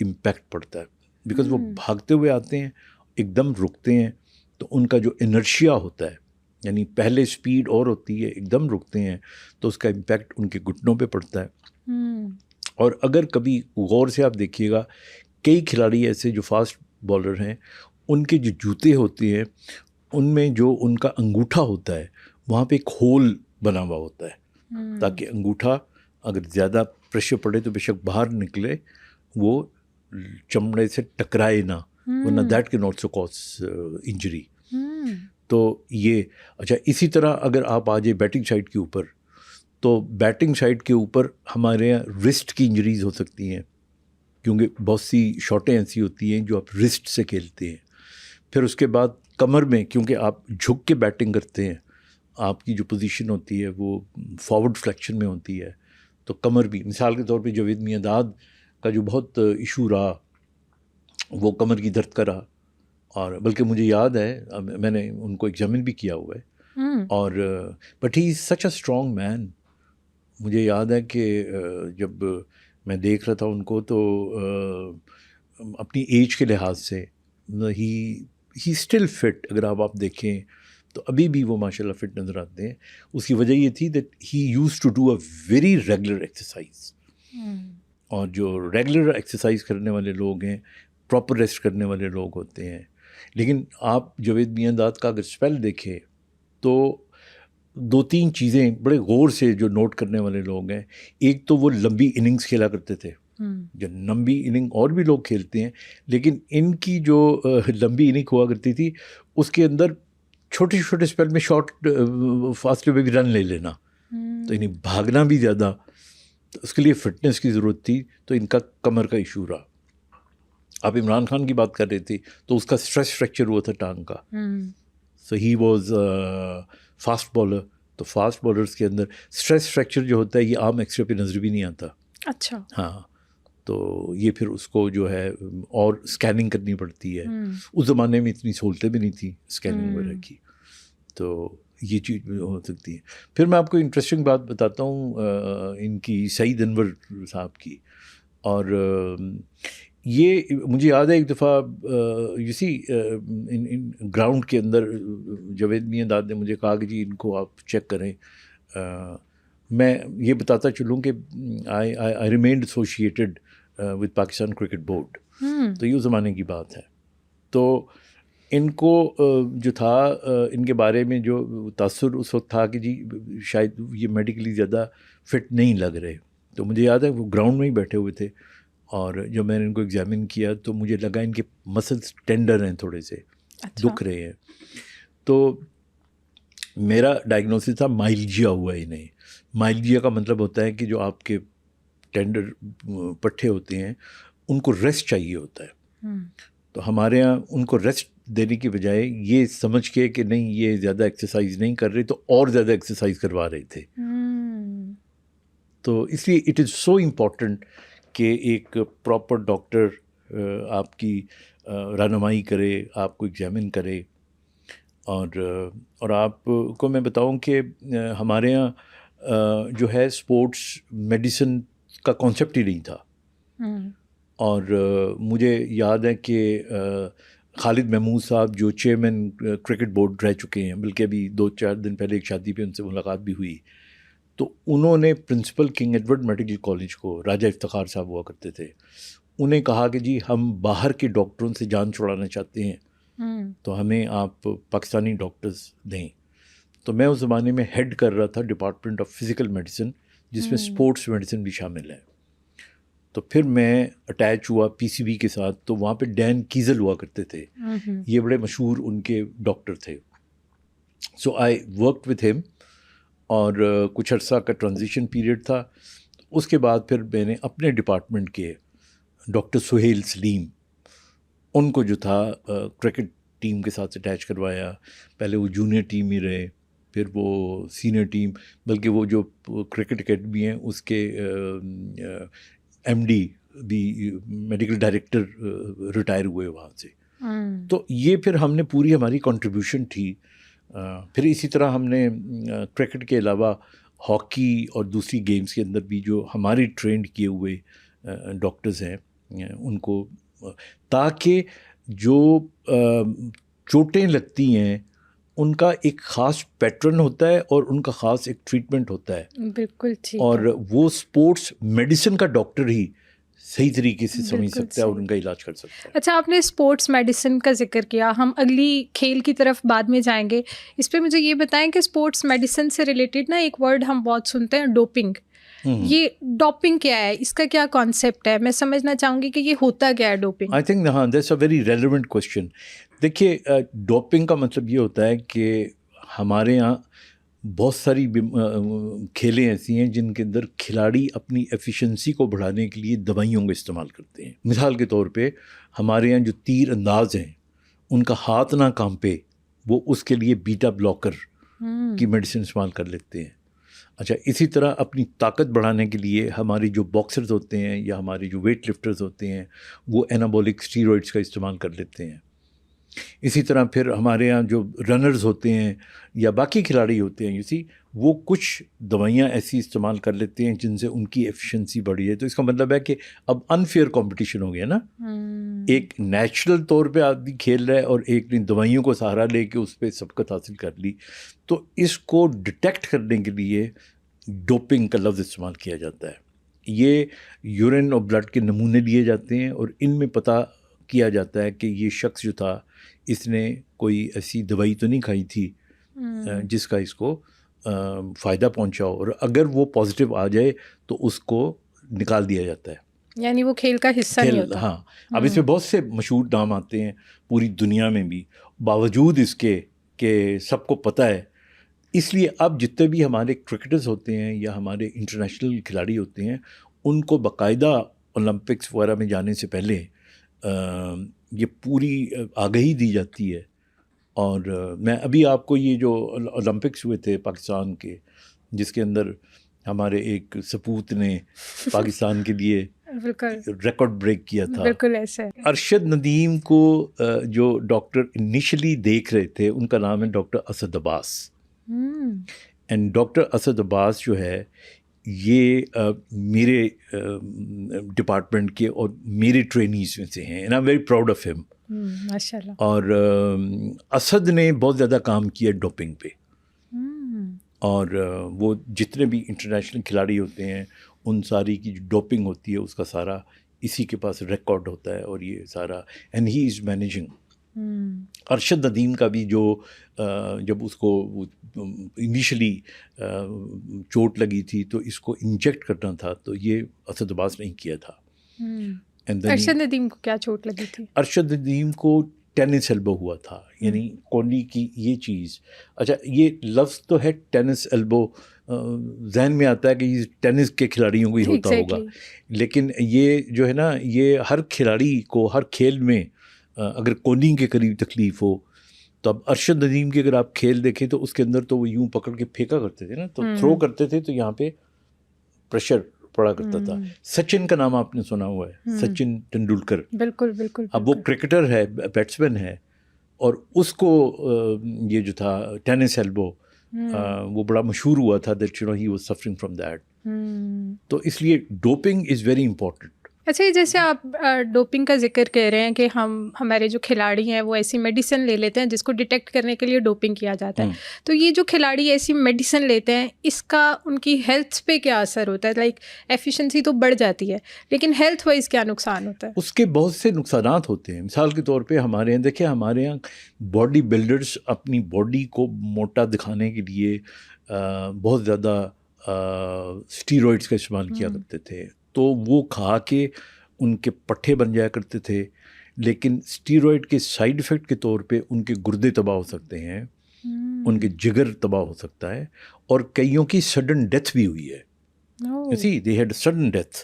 Impact پڑتا ہے, because وہ بھاگتے ہوئے آتے ہیں, ایک دم رکتے ہیں, تو ان کا جو انرشیا ہوتا ہے, یعنی پہلے سپیڈ اور ہوتی ہے, ایک دم رکتے ہیں تو اس کا امپیکٹ ان کے گھٹنوں پہ پڑتا ہے. اور اگر کبھی غور سے آپ دیکھیے گا, کئی کھلاڑی ایسے جو فاسٹ بالر ہیں, ان کے جو جوتے ہوتے ہیں ان میں جو ان کا انگوٹھا ہوتا ہے وہاں پہ ایک ہول بنا ہوا ہوتا ہے, تاکہ انگوٹھا اگر زیادہ پریشر پڑے تو بے شک باہر نکلے, وہ چمڑے سے ٹکرائے نہ, ورنہ that can also cause injury. تو یہ اچھا, اسی طرح اگر آپ آ جائیں بیٹنگ سائڈ کے اوپر, تو بیٹنگ سائڈ کے اوپر ہمارے یہاں رسٹ کی انجریز ہو سکتی ہیں, کیونکہ بہت سی شاٹیں ایسی ہوتی ہیں جو آپ رسٹ سے کھیلتے ہیں. پھر اس کے بعد کمر میں, کیونکہ آپ جھک کے بیٹنگ کرتے ہیں, آپ کی جو پوزیشن ہوتی ہے وہ فارورڈ فلیکشن میں ہوتی ہے, تو کمر بھی, مثال کے طور پہ جاوید میاں داد کا جو بہت ایشو رہا وہ کمر کی درد کا رہا, اور بلکہ مجھے یاد ہے میں نے ان کو ایگزامن بھی کیا ہوا ہے, اور but he is such a strong man. مجھے یاد ہے کہ جب میں دیکھ رہا تھا ان کو تو اپنی ایج کے لحاظ سے ہی اسٹل فٹ, اگر آپ دیکھیں تو ابھی بھی وہ ماشاء اللہ فٹ نظر آتے ہیں. اس کی وجہ یہ تھی that he used to do a very regular exercise, اور جو ریگولر ایکسرسائز کرنے والے لوگ ہیں پراپر ریسٹ کرنے والے لوگ ہوتے ہیں. لیکن آپ جاوید میاں داد کا اگر اسپیل دیکھیں تو 2-3 چیزیں بڑے غور سے جو نوٹ کرنے والے لوگ ہیں. ایک تو وہ لمبی اننگز کھیلا کرتے تھے, جو لمبی اننگ اور بھی لوگ کھیلتے ہیں, لیکن ان کی جو لمبی اننگ ہوا کرتی تھی اس کے اندر چھوٹے چھوٹے اسپیل میں شارٹ فاسٹے پہ بھی رن لے لینا, تو انہیں بھاگنا بھی زیادہ, تو اس کے لیے فٹنس کی ضرورت تھی. تو ان کا کمر کا ایشو رہا. آپ عمران خان کی بات کر رہے تھے تو اس کا اسٹریس فریکچر ہوا تھا ٹانگ کا, سو ہی واز فاسٹ بالر. تو فاسٹ بالرس کے اندر اسٹریس فریکچر جو ہوتا ہے یہ عام ایکس رے پہ نظر بھی نہیں آتا. اچھا, ہاں, تو یہ پھر اس کو جو ہے اور اسکیننگ کرنی پڑتی ہے. اس زمانے میں اتنی سہولتیں بھی نہیں تھیں اسکیننگ وغیرہ کی, تو یہ چیز ہو سکتی ہے. پھر میں آپ کو انٹرسٹنگ بات بتاتا ہوں ان کی سعید انور صاحب کی. اور یہ مجھے یاد ہے ایک دفعہ ان گراؤنڈ کے اندر جاوید میاں داد نے مجھے کہا کہ جی ان کو آپ چیک کریں. میں یہ بتاتا چلوں کہ I remained associated with Pakistan Cricket Board, تو یہ اس زمانے کی بات ہے. تو ان کو جو تھا ان کے بارے میں جو تاثر اس وقت تھا کہ جی شاید یہ میڈیکلی زیادہ فٹ نہیں لگ رہے. تو مجھے یاد ہے وہ گراؤنڈ میں ہی بیٹھے ہوئے تھے, اور جب میں نے ان کو ایگزامن کیا تو مجھے لگا ان کے مسلس ٹینڈر ہیں, تھوڑے سے دکھ رہے ہیں. تو میرا ڈائگنوسس تھا مائلجیا ہوا ہے انہیں. مائلجیا کا مطلب ہوتا ہے کہ جو آپ کے ٹینڈر پٹھے ہوتے ہیں ان کو ریسٹ چاہیے ہوتا ہے. تو ہمارے ہاں ان کو ریسٹ دینے کی بجائے یہ سمجھ کے کہ نہیں یہ زیادہ ایکسرسائز نہیں کر رہے تو اور زیادہ ایکسرسائز کروا رہے تھے. تو اس لیے اٹ از سو امپورٹنٹ کہ ایک پراپر ڈاکٹر آپ کی رہنمائی کرے, آپ کو ایگزامن کرے. اور آپ کو میں بتاؤں کہ ہمارے یہاں جو ہے اسپورٹس میڈیسن کا کانسیپٹ ہی نہیں تھا. اور مجھے یاد ہے کہ خالد محمود صاحب جو چیئرمین کرکٹ بورڈ رہ چکے ہیں, بلکہ ابھی 2-4 دن پہلے ایک شادی پہ ان سے ملاقات بھی ہوئی, تو انہوں نے principal King Edward Medical College کو, راجہ افتخار صاحب ہوا کرتے تھے, انہیں کہا کہ جی ہم باہر کے ڈاکٹروں سے جان چھڑانا چاہتے ہیں تو ہمیں آپ پاکستانی ڈاکٹرز دیں. تو میں اس زمانے میں ہیڈ کر رہا تھا ڈپارٹمنٹ آف فزیکل میڈیسن, جس میں اسپورٹس میڈیسن بھی شامل ہے. تو پھر میں اٹیچ ہوا پی سی بی کے ساتھ, تو وہاں پہ ڈین کیزل ہوا کرتے تھے, یہ بڑے مشہور ان کے ڈاکٹر تھے. سو آئی ورکڈ وتھ ہم, اور کچھ عرصہ کا ٹرانزیشن پیریڈ تھا. اس کے بعد پھر میں نے اپنے ڈپارٹمنٹ کے ڈاکٹر سہیل سلیم, ان کو جو تھا کرکٹ ٹیم کے ساتھ اٹیچ کروایا. پہلے وہ جونیئر ٹیم ہی رہے, پھر وہ سینئر ٹیم, بلکہ وہ جو کرکٹ اکیڈمی ہیں اس کے ایم ڈی بھی, میڈیکل ڈائریکٹر ریٹائر ہوئے وہاں سے. تو یہ پھر ہم نے پوری ہماری کنٹریبیوشن تھی. پھر اسی طرح ہم نے کرکٹ کے علاوہ ہاکی اور دوسری گیمز کے اندر بھی جو ہماری ٹرینڈ کیے ہوئے ڈاکٹرز ہیں ان کو, تاکہ جو چوٹیں لگتی ہیں ان کا ایک خاص پیٹرن ہوتا ہے اور ان کا خاص ایک ٹریٹمنٹ ہوتا ہے. بالکل ٹھیک. اور وہ اسپورٹس میڈیسن کا ڈاکٹر ہی صحیح طریقے سے سمجھ سکتا ہے اور ان کا علاج کر سکتا ہے. اچھا, آپ نے اسپورٹس میڈیسن کا ذکر کیا, ہم اگلی کھیل کی طرف بعد میں جائیں گے. اس پہ مجھے یہ بتائیں کہ اسپورٹس میڈیسن سے ریلیٹڈ نا ایک ورڈ ہم بہت سنتے ہیں, ڈوپنگ. یہ ڈوپنگ کیا ہے, اس کا کیا کانسیپٹ ہے؟ میں سمجھنا چاہوں گی کہ یہ ہوتا کیا ہے ڈوپنگ. آئی تھنک ہاں that's a very relevant question. دیکھیے, ڈوپنگ کا مطلب یہ ہوتا ہے کہ ہمارے یہاں بہت ساری کھیلیں ایسی ہیں جن کے اندر کھلاڑی اپنی ایفیشنسی کو بڑھانے کے لیے دوائیوں کا استعمال کرتے ہیں. مثال کے طور پہ ہمارے یہاں جو تیر انداز ہیں ان کا ہاتھ نہ کانپے, وہ اس کے لیے بیٹا بلاکر کی میڈیسن استعمال کر لیتے ہیں. اچھا, اسی طرح اپنی طاقت بڑھانے کے لیے ہمارے جو باکسرز ہوتے ہیں یا ہمارے جو ویٹ لفٹرز ہوتے ہیں وہ اینابولک اسٹیرائڈس کا استعمال کر لیتے ہیں. اسی طرح پھر ہمارے یہاں جو رنرز ہوتے ہیں یا باقی کھلاڑی ہوتے ہیں, وہ کچھ دوائیاں ایسی استعمال کر لیتے ہیں جن سے ان کی ایفیشنسی بڑھی ہے. تو اس کا مطلب ہے کہ اب انفیئر کمپٹیشن ہو گیا نا. ایک نیچرل طور پہ آدمی کھیل رہا ہے اور ایک نے دوائیوں کو سہارا لے کے اس پہ سبقت حاصل کر لی. تو اس کو ڈیٹیکٹ کرنے کے لیے ڈوپنگ کا لفظ استعمال کیا جاتا ہے. یہ یورین اور بلڈ کے نمونے لیے جاتے ہیں اور ان میں پتہ کیا جاتا ہے کہ یہ شخص جو تھا اس نے کوئی ایسی دوائی تو نہیں کھائی تھی جس کا اس کو فائدہ پہنچا ہو, اور اگر وہ پازیٹیو آ جائے تو اس کو نکال دیا جاتا ہے, یعنی وہ کھیل کا حصہ نہیں ہوتا. ہاں, اب اس میں بہت سے مشہور نام آتے ہیں پوری دنیا میں بھی, باوجود اس کے کہ سب کو پتہ ہے. اس لیے اب جتنے بھی ہمارے کرکٹرز ہوتے ہیں یا ہمارے انٹرنیشنل کھلاڑی ہوتے ہیں ان کو باقاعدہ اولمپکس وغیرہ میں جانے سے پہلے یہ پوری آگہی دی جاتی ہے. اور میں ابھی آپ کو یہ جو اولمپکس ہوئے تھے پاکستان کے, جس کے اندر ہمارے ایک سپوت نے پاکستان کے لیے ریکارڈ بریک کیا تھا. بالکل ایسے. ارشد ندیم کو جو ڈاکٹر انیشلی دیکھ رہے تھے ان کا نام ہے doctor Asad Abbas. And doctor Asad Abbas جو ہے یہ میرے ڈپارٹمنٹ کے اور میرے ٹرینیز میں سے ہیں, and I am very proud of ہم. ماشاء اللہ. اور اسد نے بہت زیادہ کام کیا ڈوپنگ پہ, اور وہ جتنے بھی انٹرنیشنل کھلاڑی ہوتے ہیں ان ساری کی جو ڈوپنگ ہوتی ہے اس کا سارا اسی کے پاس ریکارڈ ہوتا ہے, اور یہ سارا and he is managing. Arshad Nadeem کا بھی جو جب اس کو انیشلی چوٹ لگی تھی تو اس کو انجیکٹ کرنا تھا تو یہ اسد عباس نے کیا تھا. ارشد ندیم کو کیا چوٹ لگی تھی؟ ارشد ندیم کو ٹینس ایلبو ہوا تھا, یعنی کونی کی یہ چیز. اچھا, یہ لفظ تو ہے ٹینس ایلبو, ذہن میں آتا ہے کہ یہ ٹینس کے کھلاڑیوں کو ہی ہوتا ہوگا, لیکن یہ جو ہے نا یہ ہر کھلاڑی کو ہر کھیل میں اگر کونی کے قریب تکلیف ہو تو اب ارشد ندیم کی اگر آپ کھیل دیکھیں تو اس کے اندر تو وہ یوں پکڑ کے پھینکا کرتے تھے نا, تو تھرو کرتے تھے تو یہاں پہ پریشر پڑا کرتا تھا. سچن کا نام آپ نے سنا ہوا ہے, سچن تندولکر. بالکل بالکل. اب وہ کرکٹر ہے, بیٹسمین ہے, اور اس کو یہ جو تھا ٹینس ایلبو وہ بڑا مشہور ہوا تھا that you know he was suffering from that. تو اس لیے ڈوپنگ از ویری امپورٹنٹ. اچھا, جیسے آپ ڈوپنگ کا ذکر کہہ رہے ہیں کہ ہمارے جو کھلاڑی ہیں وہ ایسی میڈیسن لے لیتے ہیں جس کو ڈیٹیکٹ کرنے کے لیے ڈوپنگ کیا جاتا ہے, تو یہ جو کھلاڑی ایسی میڈیسن لیتے ہیں اس کا ان کی ہیلتھ پہ کیا اثر ہوتا ہے؟ لائک ایفیشنسی تو بڑھ جاتی ہے لیکن ہیلتھ وائز کیا نقصان ہوتا ہے؟ اس کے بہت سے نقصانات ہوتے ہیں. مثال کے طور پہ ہمارے یہاں دیکھیں, ہمارے یہاں باڈی بلڈرز اپنی باڈی کو موٹا دکھانے کے لیے بہت زیادہ اسٹیرائڈس کا استعمال کیا کرتے تھے, تو وہ کھا کے ان کے پٹھے بن جایا کرتے تھے, لیکن اسٹیرائڈ کے سائیڈ افیکٹ کے طور پہ ان کے گردے تباہ ہو سکتے ہیں, ان کے جگر تباہ ہو سکتا ہے, اور کئیوں کی سڈن ڈیتھ بھی ہوئی ہے. They had sudden death.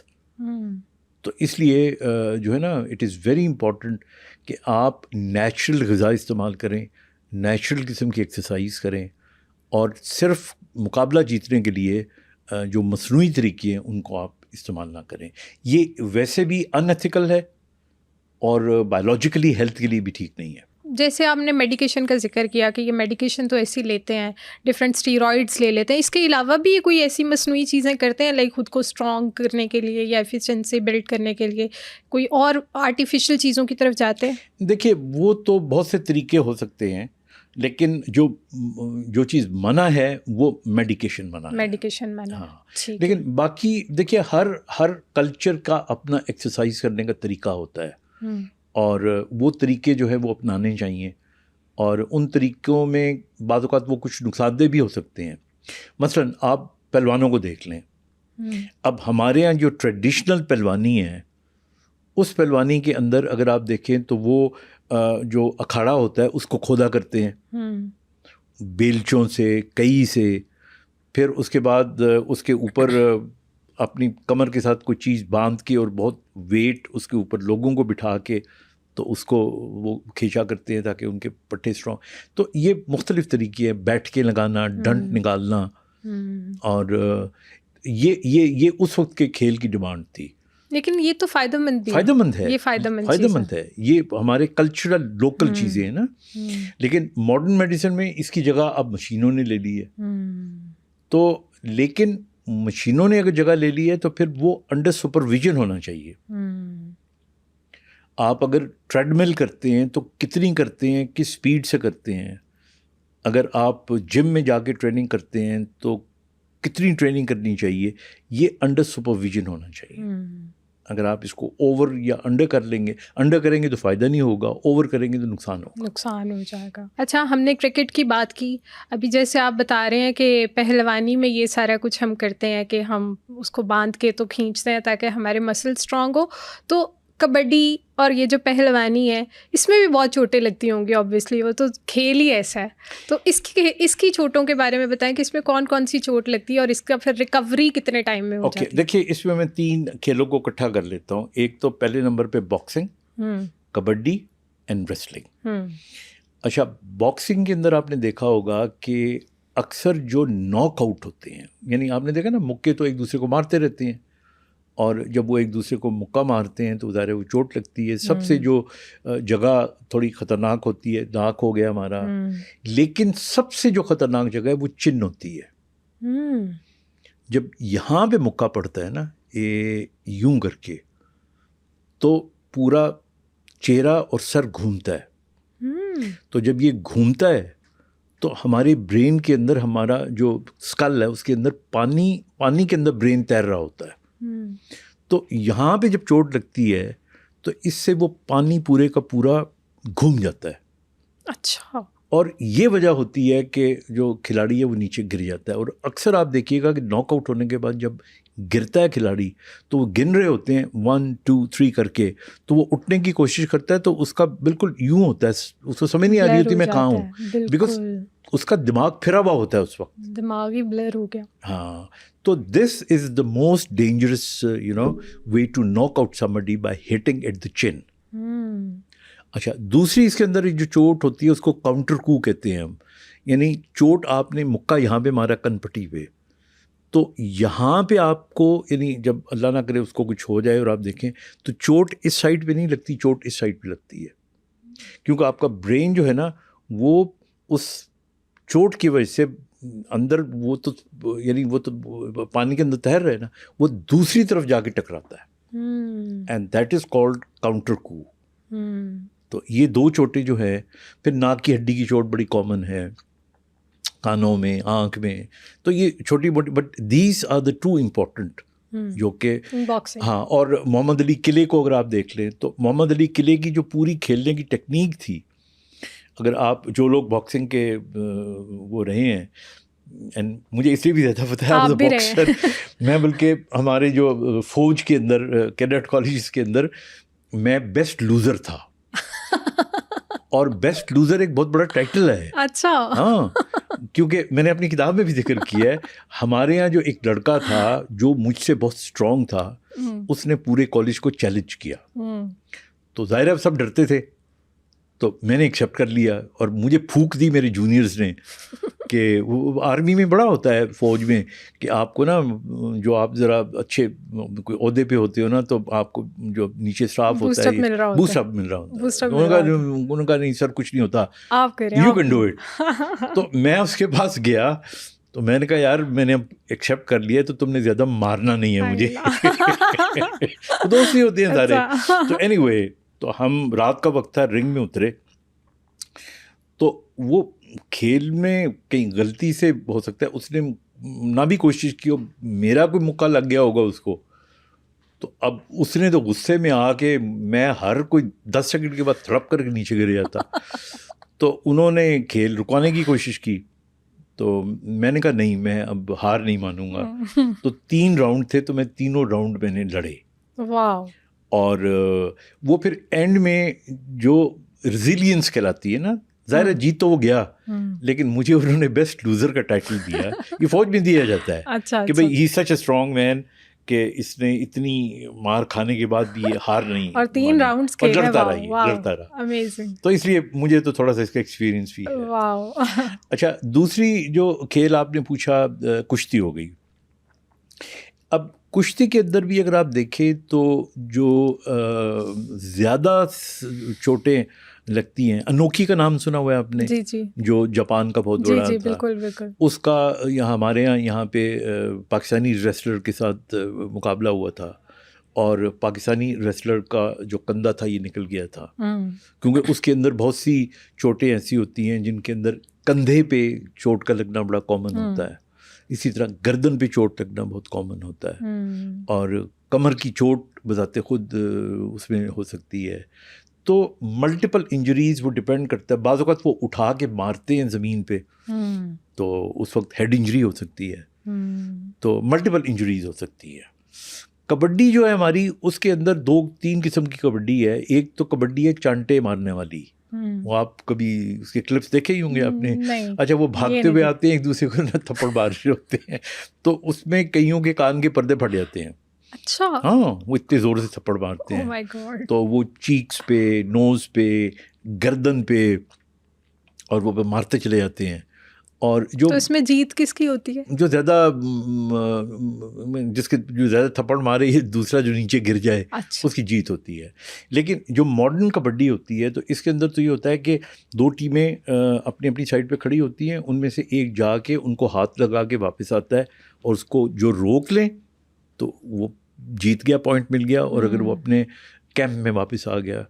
تو اس لیے جو ہے نا اٹ از ویری امپورٹنٹ کہ آپ نیچرل غذا استعمال کریں, نیچرل قسم کی ایکسرسائز کریں, اور صرف مقابلہ جیتنے کے لیے جو مصنوعی طریقے ہیں ان کو آپ استعمال نہ کریں. یہ ویسے بھی ان ایتھیکل ہے اور بایولوجیکلی ہیلتھ کے لیے بھی ٹھیک نہیں ہے. جیسے آپ نے میڈیکیشن کا ذکر کیا کہ یہ میڈیکیشن تو ایسی لیتے ہیں، ڈفرینٹ اسٹیرائڈس لے لیتے ہیں، اس کے علاوہ بھی یہ کوئی ایسی مصنوعی چیزیں کرتے ہیں لائک خود کو اسٹرانگ کرنے کے لیے یا ایفیشنسی بلڈ کرنے کے لیے کوئی اور آرٹیفیشیل چیزوں کی طرف جاتے ہیں؟ دیکھیے وہ تو بہت سے طریقے ہو سکتے ہیں، لیکن جو چیز منع ہے وہ میڈیکیشن منع ہے، میڈیکیشن منع، ہاں۔ لیکن باقی دیکھیے ہر کلچر کا اپنا ایکسرسائز کرنے کا طریقہ ہوتا ہے، اور وہ طریقے جو ہے وہ اپنانے چاہیے، اور ان طریقوں میں بعض اوقات وہ کچھ نقصان دہ بھی ہو سکتے ہیں۔ مثلاً آپ پہلوانوں کو دیکھ لیں، اب ہمارے یہاں جو ٹریڈیشنل پہلوانی ہے اس پہلوانی کے اندر اگر آپ دیکھیں تو وہ جو اکھاڑا ہوتا ہے اس کو کھودا کرتے ہیں بیلچوں سے، کئی سے، پھر اس کے بعد اس کے اوپر اپنی کمر کے ساتھ کوئی چیز باندھ کے اور بہت ویٹ اس کے اوپر لوگوں کو بٹھا کے تو اس کو وہ کھینچا کرتے ہیں تاکہ ان کے پٹھے اسٹرانگ۔ تو یہ مختلف طریقے ہیں، بیٹھ کے لگانا، ڈنٹ نکالنا، اور یہ اس وقت کے کھیل کی ڈیمانڈ تھی۔ لیکن یہ تو فائدہ مند بھی فائدہ مند ہے، یہ فائدہ مند ہے، یہ ہمارے کلچرل لوکل چیزیں ہیں نا۔ لیکن ماڈرن میڈیسن میں اس کی جگہ اب مشینوں نے لے لی ہے، تو لیکن مشینوں نے اگر جگہ لے لی ہے تو پھر وہ انڈر سپرویژن ہونا چاہیے۔ آپ اگر ٹریڈ مل کرتے ہیں تو کتنی کرتے ہیں، کس سپیڈ سے کرتے ہیں، اگر آپ جم میں جا کے ٹریننگ کرتے ہیں تو کتنی ٹریننگ کرنی چاہیے، یہ انڈر سپرویژن ہونا چاہیے۔ اگر آپ اس کو اوور یا انڈر کریں گے تو فائدہ نہیں ہوگا، اوور کریں گے تو نقصان ہو جائے گا۔ اچھا، ہم نے کرکٹ کی بات کی، ابھی جیسے آپ بتا رہے ہیں کہ پہلوانی میں یہ سارا کچھ ہم کرتے ہیں کہ ہم اس کو باندھ کے تو کھینچتے ہیں تاکہ ہمارے مسل اسٹرانگ ہو، تو کبڈی اور یہ جو پہلوانی ہے اس میں بھی بہت چوٹیں لگتی ہوں گی، آبویسلی وہ تو کھیل ہی ایسا ہے، تو اس کی چوٹوں کے بارے میں بتائیں کہ اس میں کون کون سی چوٹ لگتی ہے اور اس کا پھر ریکوری کتنے ٹائم میں ہو جاتی ہے؟ دیکھیے اس میں 3 کھیلوں کو اکٹھا کر لیتا ہوں۔ ایک تو پہلے نمبر پہ باکسنگ، کبڈی اینڈ ریسلنگ۔ اچھا، باکسنگ کے اندر آپ نے دیکھا ہوگا کہ اکثر جو ناک آؤٹ ہوتے ہیں، یعنی آپ نے دیکھا نا مکے تو ایک دوسرے کو مارتے رہتے ہیں، اور جب وہ ایک دوسرے کو مکہ مارتے ہیں تو ظاہر ہے وہ چوٹ لگتی ہے۔ سب سے جو جگہ تھوڑی خطرناک ہوتی ہے، ناک ہو گیا ہمارا، لیکن سب سے جو خطرناک جگہ ہے وہ چن ہوتی ہے۔ جب یہاں پہ مکہ پڑتا ہے نا یوں کر کے، تو پورا چہرہ اور سر گھومتا ہے، تو جب یہ گھومتا ہے تو ہمارے برین کے اندر، ہمارا جو اسکل ہے اس کے اندر پانی کے اندر برین تیر رہا ہوتا ہے، تو یہاں پہ جب چوٹ لگتی ہے تو اس سے وہ پانی پورے کا پورا گھوم جاتا ہے۔ اچھا، اور یہ وجہ ہوتی ہے کہ جو کھلاڑی ہے وہ نیچے گر جاتا ہے۔ اور اکثر آپ دیکھیے گا کہ ناک آؤٹ ہونے کے بعد جب گرتا ہے کھلاڑی تو وہ گن رہے ہوتے ہیں 1 2 3 کر کے، تو وہ اٹھنے کی کوشش کرتا ہے تو اس کا بالکل یوں ہوتا ہے، اس کو سمجھ نہیں آ رہی ہوتی میں کہاں ہوں، بیکاز اس کا دماغ پھرا ہوا ہوتا ہے اس وقت، دماغ ہی بلر ہو گیا۔ ہاں، تو this is the most dangerous way to knock out somebody by hitting at the chin۔ اچھا، دوسری اس کے اندر جو چوٹ ہوتی ہے اس کو کاؤنٹر کو کہتے ہیں ہم، یعنی چوٹ آپ نے مکہ یہاں پہ مارا کن پٹی پہ، تو یہاں پہ آپ کو، یعنی جب اللہ نہ کرے اس کو کچھ ہو جائے اور آپ دیکھیں تو چوٹ اس سائڈ پہ نہیں لگتی، چوٹ اس سائڈ پہ لگتی ہے، کیونکہ آپ کا برین جو ہے نا وہ اس چوٹ کی وجہ سے اندر وہ تو پانی کے اندر تیر رہے نا، وہ دوسری طرف جا کے ٹکراتا ہے، and that is called counter کو۔ تو یہ 2 چوٹیں جو ہے، پھر ناک کی ہڈی کی چوٹ بڑی کامن ہے، کانوں میں، آنکھ میں، تو یہ چھوٹی موٹی، but these are the 2 important جو کہ ہاں۔ اور محمد علی قلعے کو اگر آپ دیکھ لیں تو محمد علی قلعے کی جو پوری کھیلنے کی ٹیکنیک تھی، اگر آپ جو لوگ باکسنگ کے وہ رہے ہیں، اینڈ مجھے اس لیے بھی زیادہ پتہ ہے باکسر، میں بلکہ ہمارے جو فوج کے اندر کیڈٹ کالجز کے اندر میں بیسٹ لوزر تھا، اور بیسٹ لوزر ایک بہت بڑا ٹائٹل ہے۔ اچھا، ہاں، کیونکہ میں نے اپنی کتاب میں بھی ذکر کیا ہے، ہمارے یہاں جو ایک لڑکا تھا جو مجھ سے بہت اسٹرانگ تھا، اس نے پورے کالج کو چیلنج کیا، تو ظاہر ہے سب ڈرتے تھے، تو میں نے ایکسیپٹ کر لیا اور مجھے پھونک دی میرے جونیئرز نے، کہ وہ آرمی میں بڑا ہوتا ہے فوج میں کہ آپ کو نا جو آپ ذرا اچھے کوئی عہدے پہ ہوتے ہو نا تو آپ کو جو نیچے اسٹاف ہوتا ہے بوسٹ اپ مل رہا ہوتا ہے. انہوں نے کہا نہیں سر کچھ نہیں ہوتا, یو کین ڈو اٹ. تو میں اس کے پاس گیا تو میں نے کہا یار میں نے اب ایکسیپٹ کر لیا تو تم نے زیادہ مارنا نہیں ہے مجھے. دوست ہی ہوتے ہیں سارے. تو اینی وے تو ہم رات کا وقت تھا, رنگ میں اترے تو وہ کھیل میں کہیں غلطی سے ہو سکتا ہے اس نے نہ بھی کوشش کی ہو, میرا کوئی مکہ لگ گیا ہوگا اس کو. تو اب اس نے تو غصے میں آ کے میں ہر کوئی 10 سیکنڈ کے بعد تھڑپ کر کے نیچے گر جاتا. تو انہوں نے کھیل رکوانے کی کوشش کی تو میں نے کہا نہیں میں اب ہار نہیں مانوں گا. تو 3 راؤنڈ تھے تو میں تینوں راؤنڈ میں نے لڑے. اور وہ پھر اینڈ میں جو ریزیلینس کہلاتی ہے نا, ظاہر ہے جیت تو وہ گیا لیکن مجھے انہوں نے بیسٹ لوزر کا ٹائٹل دیا. یہ فوج میں دیا جاتا ہے کہ بھائی ہی سچ اے اسٹرانگ مین کہ اس نے اتنی مار کھانے کے بعد بھی یہ ہار نہیں اور 3 راؤنڈز کھیلے, لڑتا رہا. امیزنگ. تو اس لیے مجھے تو تھوڑا سا اس کا ایکسپیرینس بھی ہے. اچھا دوسری جو کھیل آپ نے پوچھا کشتی ہو گئی. اب کشتی کے اندر بھی اگر آپ دیکھیں تو جو زیادہ چوٹیں لگتی ہیں, انوکھی کا نام سنا ہوا ہے آپ نے؟ جی جو جاپان کا بہت بڑا تھا. بالکل. اس کا ہمارے یہاں پہ پاکستانی ریسلر کے ساتھ مقابلہ ہوا تھا اور پاکستانی ریسلر کا جو کندھا تھا یہ نکل گیا تھا کیونکہ اس کے اندر بہت سی چوٹیں ایسی ہوتی ہیں جن کے اندر کندھے پہ چوٹ کا لگنا بڑا کامن ہوتا ہے. اسی طرح گردن پہ چوٹ لگنا بہت کامن ہوتا ہے اور کمر کی چوٹ بذات خود اس میں ہو سکتی ہے. تو ملٹیپل انجریز وہ ڈپینڈ کرتا ہے. بعض اوقات وہ اٹھا کے مارتے ہیں زمین پہ تو اس وقت ہیڈ انجری ہو سکتی ہے, تو ملٹیپل انجریز ہو سکتی ہے. کبڈی جو ہے ہماری اس کے اندر 2-3 قسم کی کبڈی ہے. ایک تو کبڈی ہے چانٹے مارنے والی, وہ آپ کبھی اس کے کلپس دیکھے ہی ہوں گے آپ نے. اچھا وہ بھاگتے ہوئے آتے ہیں ایک دوسرے کو تھپڑ مار رہے ہوتے ہیں تو اس میں کئیوں کے کان کے پردے پھٹ جاتے ہیں. اچھا ہاں وہ اتنے زور سے تھپڑ مارتے ہیں تو وہ چیکس پہ, نوز پہ, گردن پہ اور وہ مارتے چلے جاتے ہیں. اور جو اس میں جیت کس کی ہوتی ہے؟ جو زیادہ جو زیادہ تھپڑ مارے یہ دوسرا جو نیچے گر جائے اس کی جیت ہوتی ہے. لیکن جو ماڈرن کبڈی ہوتی ہے تو اس کے اندر تو یہ ہوتا ہے کہ 2 ٹیمیں اپنی اپنی سائڈ پہ کھڑی ہوتی ہیں, ان میں سے ایک جا کے ان کو ہاتھ لگا کے واپس آتا ہے اور اس کو جو روک لیں تو وہ جیت گیا, پوائنٹ مل گیا. اور اگر وہ اپنے کیمپ میں واپس آ گیا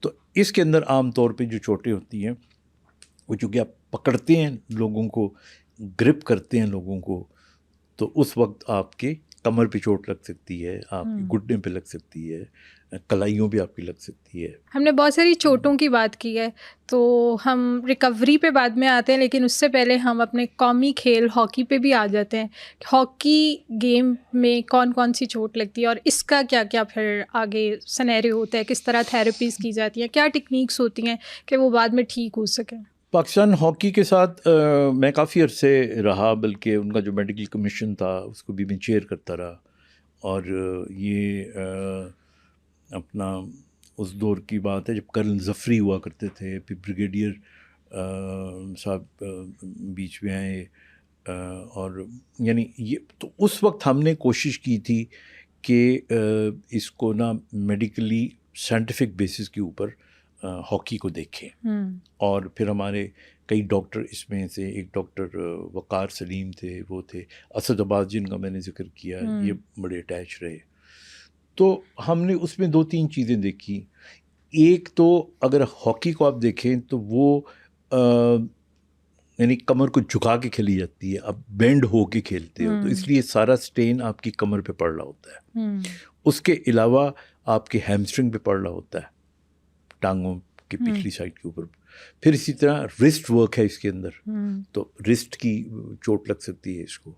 تو اس کے اندر عام طور پہ جو چوٹیں ہوتی ہیں وہ چونکہ آپ پکڑتے ہیں لوگوں کو, گرپ کرتے ہیں لوگوں کو, تو اس وقت آپ کے کمر پہ چوٹ لگ سکتی ہے, آپ کے گھٹنے پہ لگ سکتی ہے, کلائیوں پہ آپ کی لگ سکتی ہے. ہم نے بہت ساری چوٹوں کی بات کی ہے تو ہم ریکوری پہ بعد میں آتے ہیں, لیکن اس سے پہلے ہم اپنے قومی کھیل ہاکی پہ بھی آ جاتے ہیں. ہاکی گیم میں کون کون سی چوٹ لگتی ہے اور اس کا کیا کیا پھر آگے سنیریو ہوتا ہے, کس طرح تھیراپیز کی جاتی ہیں, کیا ٹیکنیکس ہوتی ہیں کہ وہ بعد میں ٹھیک ہو سکیں؟ پاکستان ہاکی کے ساتھ میں کافی عرصے رہا, بلکہ ان کا جو میڈیکل کمیشن تھا اس کو بھی میں چیئر کرتا رہا. اور یہ اپنا اس دور کی بات ہے جب کرنل ظفری ہوا کرتے تھے, پھر بریگیڈیئر صاحب بیچ میں آئے, اور یعنی یہ تو اس وقت ہم نے کوشش کی تھی کہ اس کو نا میڈیکلی سائنٹیفک بیسس کے اوپر ہاکی کو دیکھیں. اور پھر ہمارے کئی ڈاکٹر اس میں سے, ایک ڈاکٹر وقار سلیم تھے, وہ تھے اسد عباس جن کا میں نے ذکر کیا, یہ بڑے اٹیچ رہے. تو ہم نے اس میں 2-3 چیزیں دیکھی. ایک تو اگر ہاکی کو آپ دیکھیں تو وہ یعنی کمر کو جھکا کے کھیلی جاتی ہے, اب بینڈ ہو کے کھیلتے ہو تو اس لیے سارا سٹین آپ کی کمر پہ پڑ رہا ہوتا ہے. اس کے علاوہ آپ کے ہیمسٹرنگ پہ پڑ رہا ہوتا ہے, ٹانگوں کی پچھلی سائڈ کے اوپر. پھر اسی طرح رسٹ ورک ہے اس کے اندر, تو رسٹ کی چوٹ لگ سکتی ہے اس کو.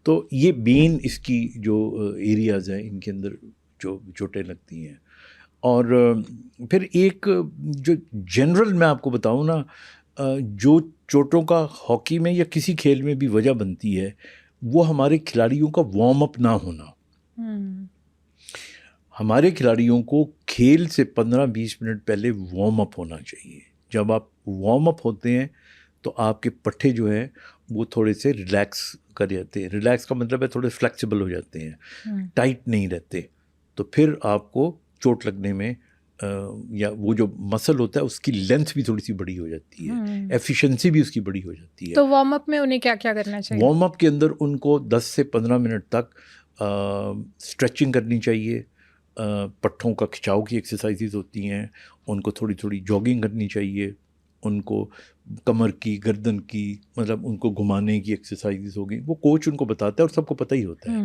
تو یہ مین اس کی جو ایریاز ہیں ان کے اندر جو چوٹیں لگتی ہیں. اور پھر ایک جو جنرل میں آپ کو بتاؤں نا, جو چوٹوں کا ہاکی میں یا کسی کھیل میں بھی وجہ بنتی ہے وہ ہمارے کھلاڑیوں کا وارم اپ نہ ہونا. ہمارے کھلاڑیوں کو کھیل سے 15-20 منٹ پہلے وارم اپ ہونا چاہیے. جب آپ وارم اپ ہوتے ہیں تو آپ کے پٹھے جو ہیں وہ تھوڑے سے ریلیکس کر جاتے ہیں. ریلیکس کا مطلب ہے تھوڑے فلیکسیبل ہو جاتے ہیں, ٹائٹ نہیں رہتے. تو پھر آپ کو چوٹ لگنے میں یا وہ جو مسل ہوتا ہے اس کی لینتھ بھی تھوڑی سی بڑی ہو جاتی ہے, ایفیشنسی بھی اس کی بڑی ہو جاتی ہے. تو وارم اپ میں انہیں کیا کیا کرنا چاہیے؟ وارم اپ کے اندر ان کو 10 سے 15 منٹ تک اسٹریچنگ کرنی چاہیے, پٹھوں کا کھچاؤ کی ایکسرسائزز ہوتی ہیں, ان کو تھوڑی تھوڑی جاگنگ کرنی چاہیے, ان کو کمر کی, گردن کی, مطلب ان کو گھمانے کی ایکسرسائزز ہوگی, وہ کوچ ان کو بتاتا ہے اور سب کو پتہ ہی ہوتا ہے.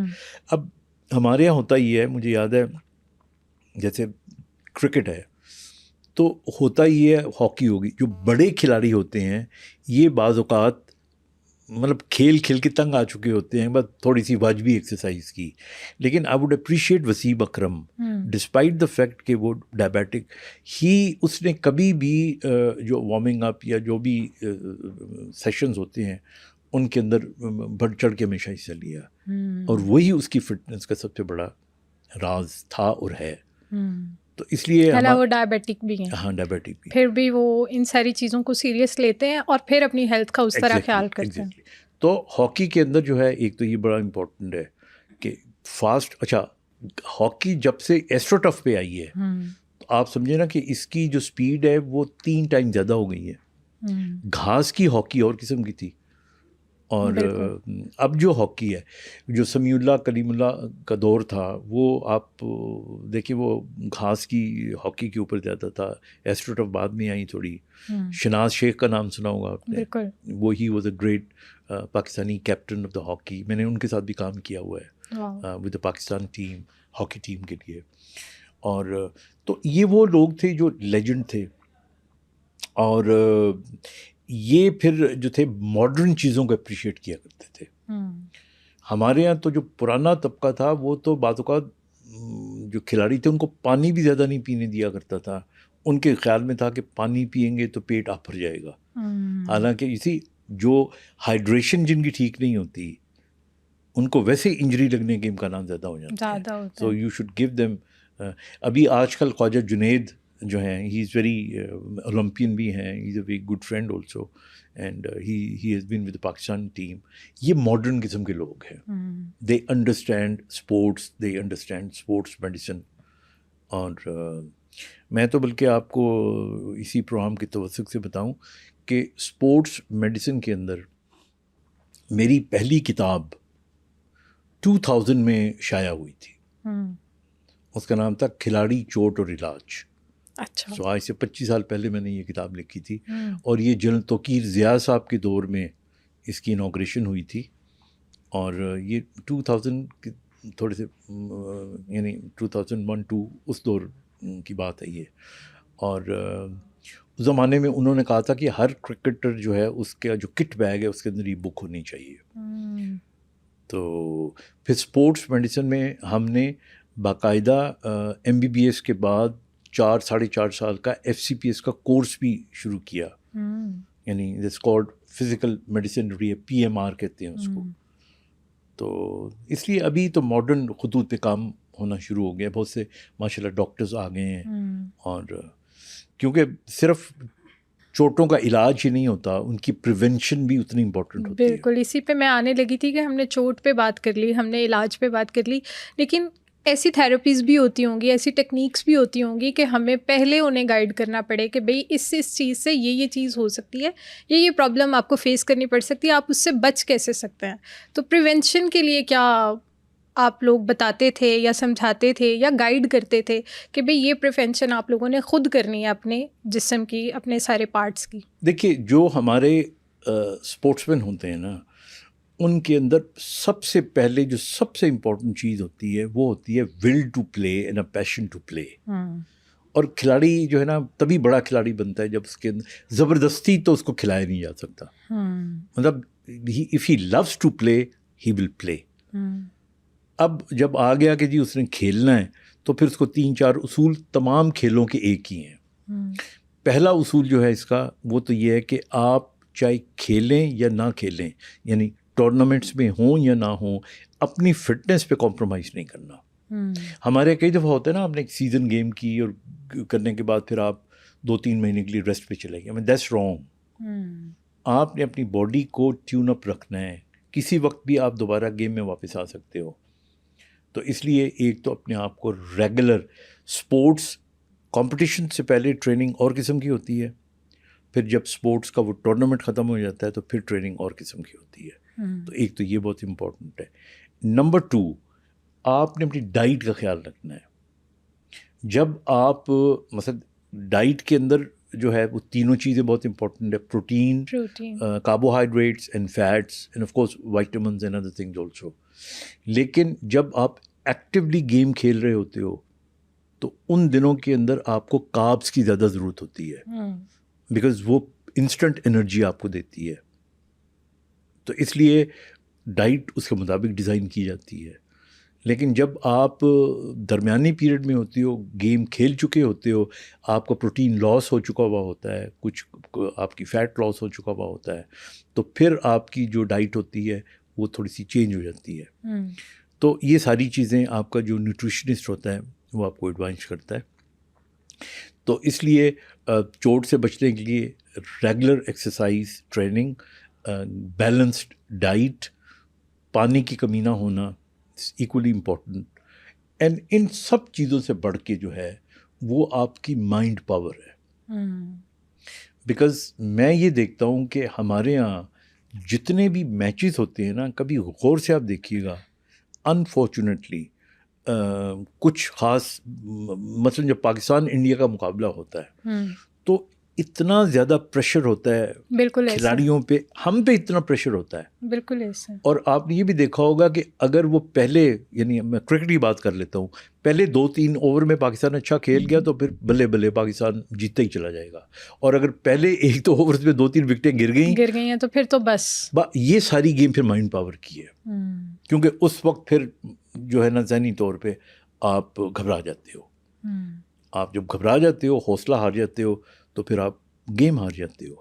اب ہمارے یہاں ہوتا ہی ہے, مجھے یاد ہے جیسے کرکٹ ہے تو ہوتا ہی ہے, ہاکی ہوگی, جو بڑے کھلاڑی ہوتے ہیں یہ بعض اوقات مطلب کھیل کھیل کے تنگ آ چکے ہوتے ہیں بس تھوڑی سی واجبی ایکسرسائز کی. لیکن I would appreciate Wasim Akram despite the fact کہ وہ ڈائبیٹک, اس نے کبھی بھی جو وارمنگ اپ یا جو بھی سیشنز ہوتے ہیں ان کے اندر بڑھ چڑھ کے ہمیشہ حصہ لیا, اور وہی اس کی فٹنس کا سب سے بڑا راز تھا اور ہے. تو اس لیے وہ ڈائبیٹک بھی ہیں. ہاں ڈائبیٹک بھی, پھر بھی وہ ان ساری چیزوں کو سیریس لیتے ہیں اور پھر اپنی ہیلتھ کا اس طرح خیال کرتے ہیں. تو ہاکی کے اندر جو ہے ایک تو یہ بڑا امپورٹنٹ ہے کہ فاسٹ, اچھا ہاکی جب سے ایسٹرو ٹف پہ آئی ہے تو آپ سمجھے نا کہ اس کی جو سپیڈ ہے وہ 3 ٹائم زیادہ ہو گئی ہے. گھاس کی ہاکی اور قسم کی تھی, اور اب جو ہاکی ہے, جو سمیع اللہ کلیم اللہ کا دور تھا وہ آپ دیکھیں وہ گھاس کی ہاکی کے اوپر زیادہ تھا. ایسٹرو ٹف بعد میں آئی تھوڑی. شناز شیخ کا نام سنا ہوگا آپ نے, وہ he was a great Pakistani captain of the hockey. میں نے ان کے ساتھ بھی کام کیا ہوا ہے with the Pakistan team, hockey team کے لیے. اور تو یہ وہ لوگ تھے جو لیجنڈ تھے, اور یہ پھر جو تھے ماڈرن چیزوں کو اپریشیٹ کیا کرتے تھے. ہمارے یہاں تو جو پرانا طبقہ تھا وہ تو بعض اوقات جو کھلاڑی تھے ان کو پانی بھی زیادہ نہیں پینے دیا کرتا تھا. ان کے خیال میں تھا کہ پانی پئیں گے تو پیٹ آفر جائے گا, حالانکہ اسی جو ہائیڈریشن جن کی ٹھیک نہیں ہوتی ان کو ویسے انجری لگنے کے امکانات زیادہ ہو جاتے ہیں. So you should give them. ابھی آج کل خواجہ جنید جو ہیں, ہی از ویری اولمپئن بھی ہیں, he is a very good friend also, and he has been with Pakistan team. یہ ماڈرن قسم کے لوگ ہیں, they understand sports, they understand sports medicine. اور میں تو بلکہ آپ کو اسی پروگرام کے توسط سے بتاؤں کہ اسپورٹس میڈیسن کے اندر میری پہلی کتاب 2000 میں شائع ہوئی تھی. اس کا نام تھا کھلاڑی چوٹ اور علاج. اچھا. سو آج سے 25 سال پہلے میں نے یہ کتاب لکھی تھی, اور یہ جنرل توقیر ضیاء صاحب کے دور میں اس کی انوگریشن ہوئی تھی. اور یہ 2000 کے تھوڑے سے یعنی 2001-2 اس دور کی بات ہے یہ. اور اس زمانے میں انہوں نے کہا تھا کہ ہر کرکٹر جو ہے اس کا جو کٹ بیگ ہے اس کے اندر یہ بک ہونی چاہیے. تو پھر اسپورٹس میڈیسن میں ہم نے باقاعدہ MBBS کے بعد 4-4.5 سال کا FCPS کا کورس بھی شروع کیا, یعنی دس کالڈ فزیکل میڈیسن PMR کہتے ہیں اس کو. تو اس لیے ابھی تو ماڈرن خطوط پہ کام ہونا شروع ہو گیا, بہت سے ماشاء اللہ ڈاکٹرز آ گئے ہیں. اور کیونکہ صرف چوٹوں کا علاج ہی نہیں ہوتا, ان کی پریونشن بھی اتنی امپورٹنٹ ہوتی ہے. بالکل, اسی پہ میں آنے لگی تھی کہ ہم نے چوٹ پہ بات کر لی, ہم نے علاج پہ بات کر لی, لیکن ایسی تھیراپیز بھی ہوتی ہوں گی, ایسی ٹیکنیکس بھی ہوتی ہوں گی کہ ہمیں پہلے انہیں گائیڈ کرنا پڑے کہ بھئی اس چیز سے یہ چیز ہو سکتی ہے, یہ پرابلم آپ کو فیس کرنی پڑ سکتی ہے, آپ اس سے بچ کیسے سکتے ہیں. تو پریونشن کے لیے کیا آپ لوگ بتاتے تھے یا سمجھاتے تھے یا گائیڈ کرتے تھے کہ بھئی یہ پریونشن آپ لوگوں نے خود کرنی ہے اپنے جسم کی, اپنے سارے پارٹس کی؟ دیکھیے جو ہمارے اسپورٹس مین ہوتے ہیں نا, ان کے اندر سب سے پہلے جو سب سے امپورٹنٹ چیز ہوتی ہے وہ ہوتی ہے will to play and a passion to play. اور کھلاڑی جو ہے نا تبھی بڑا کھلاڑی بنتا ہے جب اس کے اندر زبردستی تو اس کو کھلایا نہیں جا سکتا. مطلب if he lose to play he will play. اب جب آ گیا کہ جی اس نے کھیلنا ہے تو پھر اس کو 3-4 اصول تمام کھیلوں کے ایک ہی ہیں. پہلا اصول جو ہے اس کا وہ تو یہ ہے کہ آپ چاہے کھیلیں یا نہ کھیلیں, یعنی ٹورنامنٹس میں ہوں یا نہ ہوں, اپنی فٹنس پہ کمپرومائز نہیں کرنا. ہمارے کئی دفعہ ہوتا ہے نا, آپ نے ایک سیزن گیم کی اور کرنے کے بعد پھر آپ 2-3 مہینے کے لیے ریسٹ پہ چلے گئے. That's wrong. آپ نے اپنی باڈی کو ٹیون اپ رکھنا ہے. کسی وقت بھی آپ دوبارہ گیم میں واپس آ سکتے ہو. تو اس لیے ایک تو اپنے آپ کو ریگولر اسپورٹس کمپٹیشن سے پہلے ٹریننگ اور قسم کی ہوتی ہے, پھر جب اسپورٹس کا وہ ٹورنامنٹ ختم ہو جاتا ہے تو پھر ٹریننگ اور قسم کی ہوتی ہے. تو ایک تو یہ بہت امپورٹنٹ ہے. نمبر 2, آپ نے اپنی ڈائٹ کا خیال رکھنا ہے. جب آپ مثلا ڈائٹ کے اندر جو ہے وہ تینوں چیزیں بہت امپورٹنٹ ہے, protein, carbohydrates and fats and of course vitamins and other things also. لیکن جب آپ ایکٹیولی گیم کھیل رہے ہوتے ہو تو ان دنوں کے اندر آپ کو کاربس کی زیادہ ضرورت ہوتی ہے, بیکاز وہ انسٹنٹ انرجی آپ کو دیتی ہے. تو اس لیے ڈائٹ اس کے مطابق ڈیزائن کی جاتی ہے. لیکن جب آپ درمیانی پیریڈ میں ہوتے ہو, گیم کھیل چکے ہوتے ہو, آپ کا پروٹین لاس ہو چکا ہوا ہوتا ہے, کچھ آپ کی فیٹ لاس ہو چکا ہوا ہوتا ہے, تو پھر آپ کی جو ڈائٹ ہوتی ہے وہ تھوڑی سی چینج ہو جاتی ہے. تو یہ ساری چیزیں آپ کا جو نیوٹریشنسٹ ہوتا ہے وہ آپ کو ایڈوائز کرتا ہے. تو اس لیے چوٹ سے بچنے کے لیے regular exercise, training, balanced diet, پانی کی کمی نہ ہونا ایکولی امپورٹنٹ. اینڈ ان سب چیزوں سے بڑھ کے جو ہے وہ آپ کی مائنڈ پاور ہے. بیکاز میں یہ دیکھتا ہوں کہ ہمارے ہاں جتنے بھی میچز ہوتے ہیں نا, کبھی غور سے آپ دیکھیے گا, انفارچونیٹلی کچھ خاص مثلا جب پاکستان انڈیا کا مقابلہ ہوتا ہے تو اتنا زیادہ پریشر ہوتا ہے بالکل کھلاڑیوں پہ, ہم پہ اتنا پریشر ہوتا ہے. بالکل ایسا. اور آپ نے یہ بھی دیکھا ہوگا کہ اگر وہ پہلے, یعنی میں کرکٹ کی بات کر لیتا ہوں, پہلے 2-3 اوور میں پاکستان اچھا کھیل گیا تو پھر بلے بلے پاکستان جیتتا ہی چلا جائے گا. اور اگر پہلے 1-2 اوور میں 2-3 وکٹیں گر گئی ہیں تو پھر تو بس یہ ساری گیم پھر مائنڈ پاور کی ہے. کیونکہ اس وقت پھر جو ہے نا ذہنی طور پہ آپ گھبرا جاتے ہو. آپ جب گھبرا جاتے ہو, حوصلہ ہار جاتے ہو, تو پھر آپ گیم ہار جاتے ہو,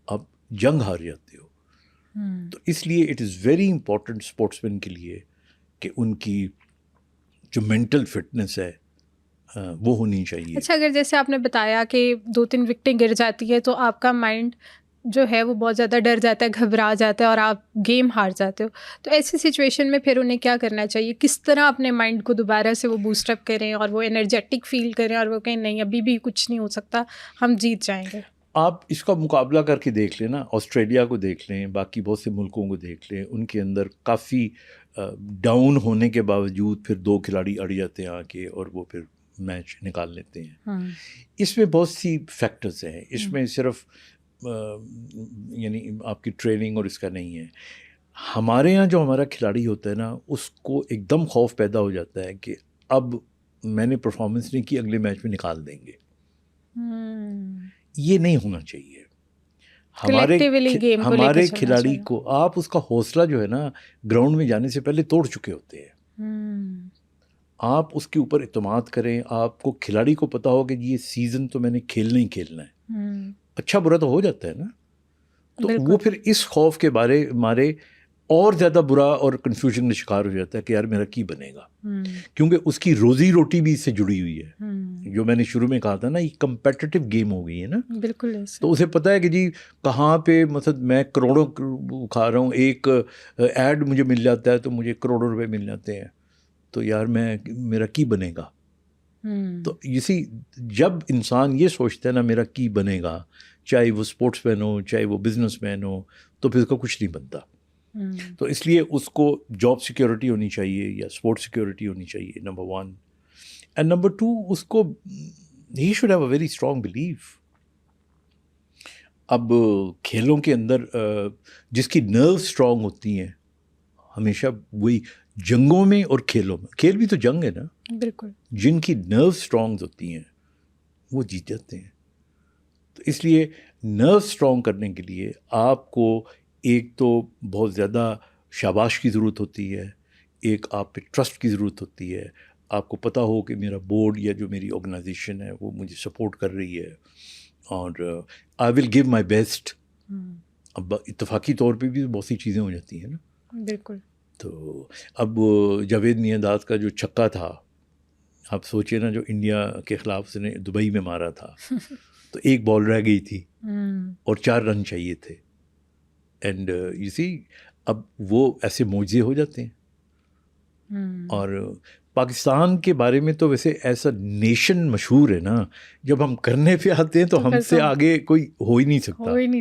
آپ جنگ ہار جاتے ہو. تو اس لیے it is very important sportsman کے لیے کہ ان کی جو مینٹل فٹنس ہے وہ ہونی چاہیے. اچھا, اگر جیسے آپ نے بتایا کہ 2-3 وکٹیں گر جاتی ہے تو آپ کا مائنڈ جو ہے وہ بہت زیادہ ڈر جاتا ہے, گھبرا جاتا ہے اور آپ گیم ہار جاتے ہو, تو ایسی سچویشن میں پھر انہیں کیا کرنا چاہیے؟ کس طرح اپنے مائنڈ کو دوبارہ سے وہ بوسٹ اپ کریں اور وہ انرجیٹک فیل کریں اور وہ کہیں نہیں ابھی بھی کچھ نہیں ہو سکتا, ہم جیت جائیں گے؟ آپ اس کا مقابلہ کر کے دیکھ لیں نا, آسٹریلیا کو دیکھ لیں, باقی بہت سے ملکوں کو دیکھ لیں, ان کے اندر کافی ڈاؤن ہونے کے باوجود پھر 2 کھلاڑی اڑ جاتے ہیں آ کے اور وہ پھر میچ نکال لیتے ہیں. اس میں بہت سی فیکٹرز ہیں, اس میں صرف یعنی آپ کی ٹریننگ اور اس کا نہیں ہے. ہمارے یہاں جو ہمارا کھلاڑی ہوتا ہے نا, اس کو ایک دم خوف پیدا ہو جاتا ہے کہ اب میں نے پرفارمنس نہیں کی, اگلے میچ میں نکال دیں گے. یہ نہیں ہونا چاہیے. ہمارے کھلاڑی کو آپ اس کا حوصلہ جو ہے نا گراؤنڈ میں جانے سے پہلے توڑ چکے ہوتے ہیں. آپ اس کے اوپر اعتماد کریں. آپ کو کھلاڑی کو پتا ہو کہ یہ سیزن تو میں نے کھیلنا ہی کھیلنا ہے. اچھا برا تو ہو جاتا ہے نا, تو وہ پھر اس خوف کے مارے اور زیادہ برا اور کنفیوژن میں شکار ہو جاتا ہے کہ یار میرا کی بنے گا, کیونکہ اس کی روزی روٹی بھی اس سے جڑی ہوئی ہے. جو میں نے شروع میں کہا تھا نا, یہ کمپیٹیٹو گیم ہو گئی ہے نا. بالکل. تو اسے پتہ ہے کہ جی کہاں پہ مثلا میں کروڑوں کھا رہا ہوں, ایک ایڈ مجھے مل جاتا ہے تو مجھے کروڑوں روپے مل جاتے ہیں, تو یار میرا کی بنے گا. تو اسی جب انسان یہ سوچتا ہے نا میرا کی بنے گا, چاہے وہ اسپورٹس مین ہو چاہے وہ بزنس مین ہو, تو پھر اس کا کچھ نہیں بنتا. تو اس لیے اس کو جاب سیکیورٹی ہونی چاہیے یا اسپورٹ سیکیورٹی ہونی چاہیے, نمبر 1. اینڈ نمبر 2, اس کو he should have a very strong belief. اب کھیلوں کے اندر جس کی نرو اسٹرانگ ہوتی ہیں, ہمیشہ وہی جنگوں میں اور کھیلوں میں, کھیل بھی تو جنگ ہے نا, بالکل, جن کی نرو اسٹرانگ ہوتی ہیں وہ جیت جاتے ہیں. تو اس لیے نرو اسٹرانگ کرنے کے لیے آپ کو ایک تو بہت زیادہ شاباش کی ضرورت ہوتی ہے, ایک آپ پہ ٹرسٹ کی ضرورت ہوتی ہے. آپ کو پتہ ہو کہ میرا بورڈ یا جو میری آرگنائزیشن ہے وہ مجھے سپورٹ کر رہی ہے, اور آئی ول گیو مائی بیسٹ. اب اتفاقی طور پہ بھی بہت سی چیزیں ہو جاتی ہیں نا. بالکل. تو اب جاوید میانداد کا جو چھکا تھا, آپ سوچیں نا, جو انڈیا کے خلاف اس نے دبئی میں مارا تھا, تو 1 بال رہ گئی تھی اور 4 رن چاہیے تھے. اینڈ یو سی اب وہ ایسے معجزے ہو جاتے ہیں. اور پاکستان کے بارے میں تو ویسے ایسا نیشن مشہور ہے نا, جب ہم کرنے پہ آتے ہیں تو ہم سے آگے کوئی ہو ہی نہیں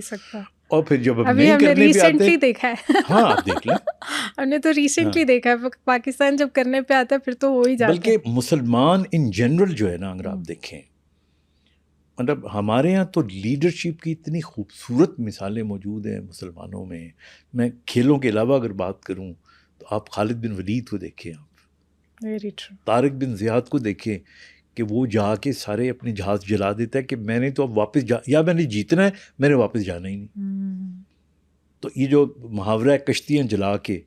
سکتا. اور پھر جب ہم نہیں کرنے پہ آتے ہیں, دیکھا ہے, ہاں آپ دیکھ لیں, ہم نے تو ریسنٹلی دیکھا ہے پاکستان جب کرنے پہ آتا ہے پھر تو ہو ہی جاتا ہے. بلکہ مسلمان ان جنرل جو ہے نا, اگر آپ دیکھیں, مطلب ہمارے ہاں تو لیڈرشپ کی اتنی خوبصورت مثالیں موجود ہیں مسلمانوں میں. میں کھیلوں کے علاوہ اگر بات کروں تو آپ خالد بن ولید کو دیکھیں, آپ ویری ٹرو, طارق بن زیاد کو دیکھیں کہ وہ جا کے سارے اپنے جہاز جلا دیتا ہے کہ میں نے تو اب واپس یا میں نے جیتنا ہے, میں نے واپس جانا ہی نہیں. تو یہ جو محاورہ ہے کشتیاں جلا کے,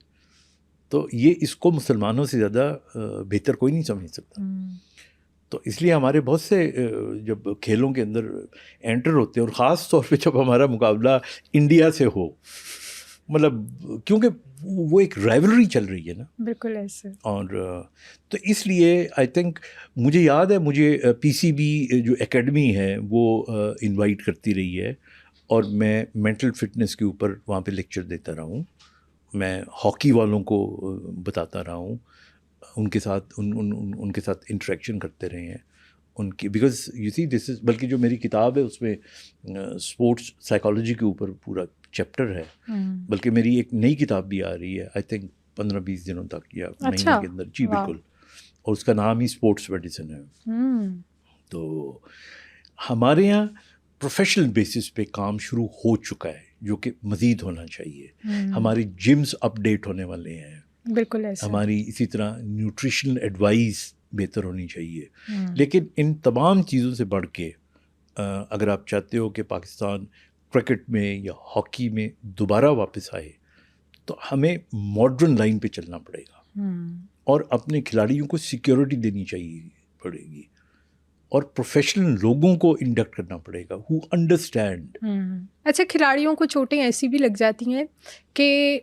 تو یہ اس کو مسلمانوں سے زیادہ بہتر کوئی نہیں سمجھ سکتا. تو اس لیے ہمارے بہت سے جب کھیلوں کے اندر انٹر ہوتے ہیں, اور خاص طور پہ جب ہمارا مقابلہ انڈیا سے ہو, مطلب کیونکہ وہ ایک رائیولری چل رہی ہے نا. بالکل ایسے. اور تو اس لیے آئی تھنک مجھے یاد ہے, مجھے پی سی بی جو اکیڈمی ہے وہ انوائٹ کرتی رہی ہے, اور میں مینٹل فٹنس کے اوپر وہاں پہ لیکچر دیتا رہا ہوں. میں ہاکی والوں کو بتاتا رہا ہوں, ان کے ساتھ ان کے ساتھ انٹریکشن کرتے رہے ہیں ان کی, بیکاز یو سی دس از, بلکہ جو میری کتاب ہے اس میں اسپورٹس سائیکالوجی کے اوپر پورا چیپٹر ہے. بلکہ میری ایک نئی کتاب بھی آ رہی ہے آئی تھنک 15-20 دنوں تک یا مہینے کے اندر. جی بالکل, اور اس کا نام ہی اسپورٹس میڈیسن ہے. تو ہمارے یہاں پروفیشنل بیسس پہ کام شروع ہو چکا ہے, جو کہ مزید ہونا چاہیے. ہماری جمز اپ ڈیٹ ہونے والے ہیں, بالکل ایسا. ہماری اسی طرح نیوٹریشنل ایڈوائس بہتر ہونی چاہیے. لیکن ان تمام چیزوں سے بڑھ کے اگر آپ چاہتے ہو کہ پاکستان کرکٹ میں یا ہاکی میں دوبارہ واپس آئے, تو ہمیں ماڈرن لائن پہ چلنا پڑے گا, اور اپنے کھلاڑیوں کو سیکیورٹی دینی پڑے گی, اور پروفیشنل لوگوں کو انڈکٹ کرنا پڑے گا ہو انڈرسٹینڈ. اچھا, کھلاڑیوں کو چوٹیں ایسی بھی لگ جاتی ہیں کہ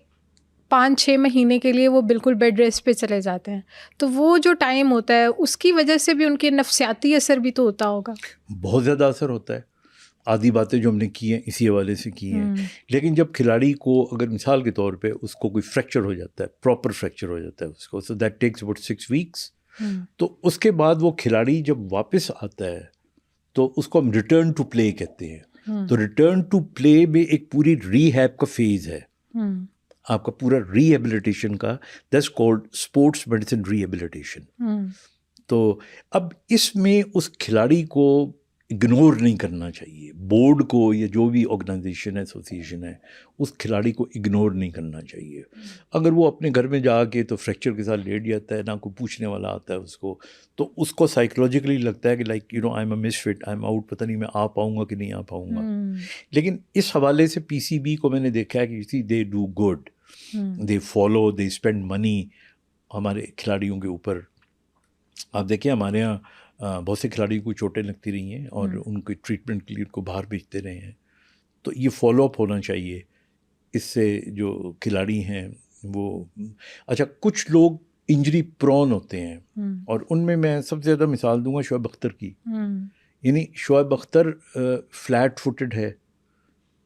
5-6 مہینے کے لیے وہ بالکل بیڈ ریسٹ پہ چلے جاتے ہیں, تو وہ جو ٹائم ہوتا ہے اس کی وجہ سے بھی ان کے نفسیاتی اثر بھی تو ہوتا ہوگا. بہت زیادہ اثر ہوتا ہے. آدھی باتیں جو ہم نے کی ہیں اسی حوالے سے کی ہیں. لیکن جب کھلاڑی کو اگر مثال کے طور پہ اس کو کوئی فریکچر ہو جاتا ہے, پراپر فریکچر ہو جاتا ہے اس کو, so that takes about 6 weeks, تو اس کے بعد وہ کھلاڑی جب واپس آتا ہے تو اس کو ہم ریٹرن ٹو پلے کہتے ہیں. تو ریٹرن ٹو پلے میں ایک پوری ری ہیب کا فیز ہے, آپ کا پورا ری ہیبلیٹیشن کا, that's called sports medicine rehabilitation. تو اب اس میں اس کھلاڑی کو اگنور نہیں کرنا چاہیے, بورڈ کو یا جو بھی آرگنائزیشن ہے, ایسوسیشن ہے, اس کھلاڑی کو اگنور نہیں کرنا چاہیے. اگر وہ اپنے گھر میں جا کے تو فریکچر کے ساتھ لیٹ جاتا ہے, نہ کوئی پوچھنے والا آتا ہے اس کو, تو اس کو سائیکولوجیکلی لگتا ہے کہ like you know I am a misfit, I am out, پتہ نہیں میں آ پاؤں گا کہ نہیں آ پاؤں گا. لیکن اس حوالے سے پی سی بی کو میں نے دیکھا ہے کہ they do good, they follow, they spend money ہمارے کھلاڑیوں کے اوپر. آپ دیکھیں ہمارے یہاں بہت سے کھلاڑیوں کو چوٹیں لگتی رہی ہیں اور ان کی ٹریٹمنٹ کے لیے ان کو باہر بھیجتے رہے ہیں. تو یہ فالو اپ ہونا چاہیے. اس سے جو کھلاڑی ہیں وہ, اچھا کچھ لوگ انجری پرون ہوتے ہیں, اور ان میں سب سے زیادہ مثال دوں گا شعیب اختر کی. یعنی شعیب اختر فلیٹ فوٹڈ ہے,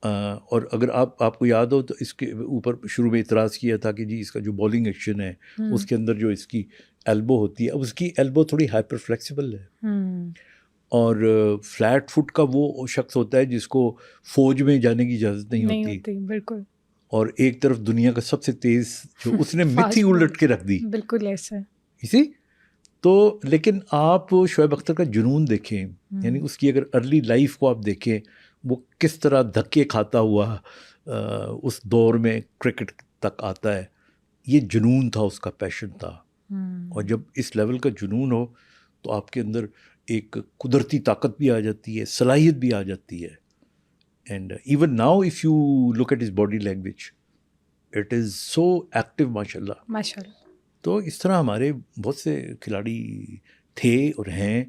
اور اگر آپ کو یاد ہو تو اس کے اوپر شروع میں اعتراض کیا تھا کہ جی اس کا جو بالنگ ایکشن ہے اس کے اندر جو اس کی ایلبو ہوتی ہے, اب اس کی ایلبو تھوڑی ہائپر فلیکسیبل ہے. اور فلیٹ فٹ کا وہ شخص ہوتا ہے جس کو فوج میں جانے کی اجازت نہیں ہوتی. بالکل. اور ایک طرف دنیا کا سب سے تیز جو اس نے متھی الٹ کے رکھ دی. بالکل ایسا اسی تو, لیکن آپ شعیب اختر کا جنون دیکھیں, یعنی اس کی اگر ارلی لائف کو آپ دیکھیں, وہ کس طرح دھکے کھاتا ہوا اس دور میں کرکٹ تک آتا ہے. یہ جنون تھا, اس کا پیشن تھا. اور جب اس لیول کا جنون ہو تو آپ کے اندر ایک قدرتی طاقت بھی آ جاتی ہے, صلاحیت بھی آ جاتی ہے. And even now if you look at his body language, it is so active ماشاء اللہ. تو اس طرح ہمارے بہت سے کھلاڑی تھے اور ہیں,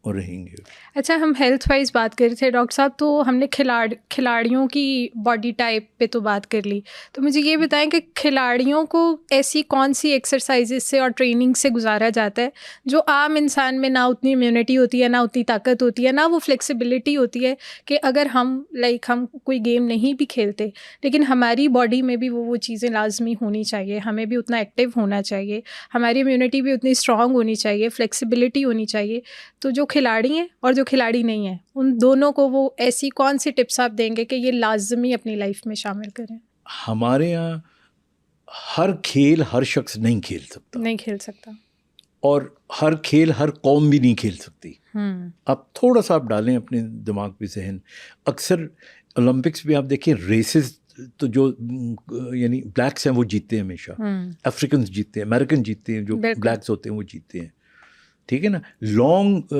اور رہیں گے. اچھا ہم ہیلتھ وائز بات کر رہے تھے ڈاکٹر صاحب, تو ہم نے کھلاڑیوں کی باڈی ٹائپ پہ تو بات کر لی, تو مجھے یہ بتائیں کہ کھلاڑیوں کو ایسی کون سی ایکسرسائزز سے اور ٹریننگ سے گزارا جاتا ہے جو عام انسان میں نہ اتنی امیونٹی ہوتی ہے, نہ اتنی طاقت ہوتی ہے, نہ وہ فلیکسیبلٹی ہوتی ہے کہ اگر ہم ہم کوئی گیم نہیں بھی کھیلتے لیکن ہماری باڈی میں بھی وہ چیزیں لازمی ہونی چاہیے, ہمیں بھی اتنا ایکٹیو ہونا چاہیے, ہماری امیونٹی بھی اتنی اسٹرانگ ہونی چاہیے, فلیکسیبلٹی ہونی چاہیے. تو جو کھلاڑی ہیں اور جو کھلاڑی نہیں ہیں ان دونوں کو وہ ایسی کون سی ٹپس آپ دیں گے کہ یہ لازمی اپنی لائف میں شامل کریں؟ ہمارے یہاں ہر کھیل ہر شخص نہیں کھیل سکتا, اور ہر کھیل ہر قوم بھی نہیں کھیل سکتی. آپ تھوڑا سا آپ ڈالیں اپنے دماغ پہ ذہن, اکثر اولمپکس میں آپ دیکھیں ریسز تو جو یعنی بلیکس ہیں وہ جیتتے ہیں ہمیشہ, افریقنز جیتتے ہیں, امریکن جیتتے ہیں, جو بلیکس ہوتے ہیں وہ جیتتے ہیں, ٹھیک ہے نا. لانگ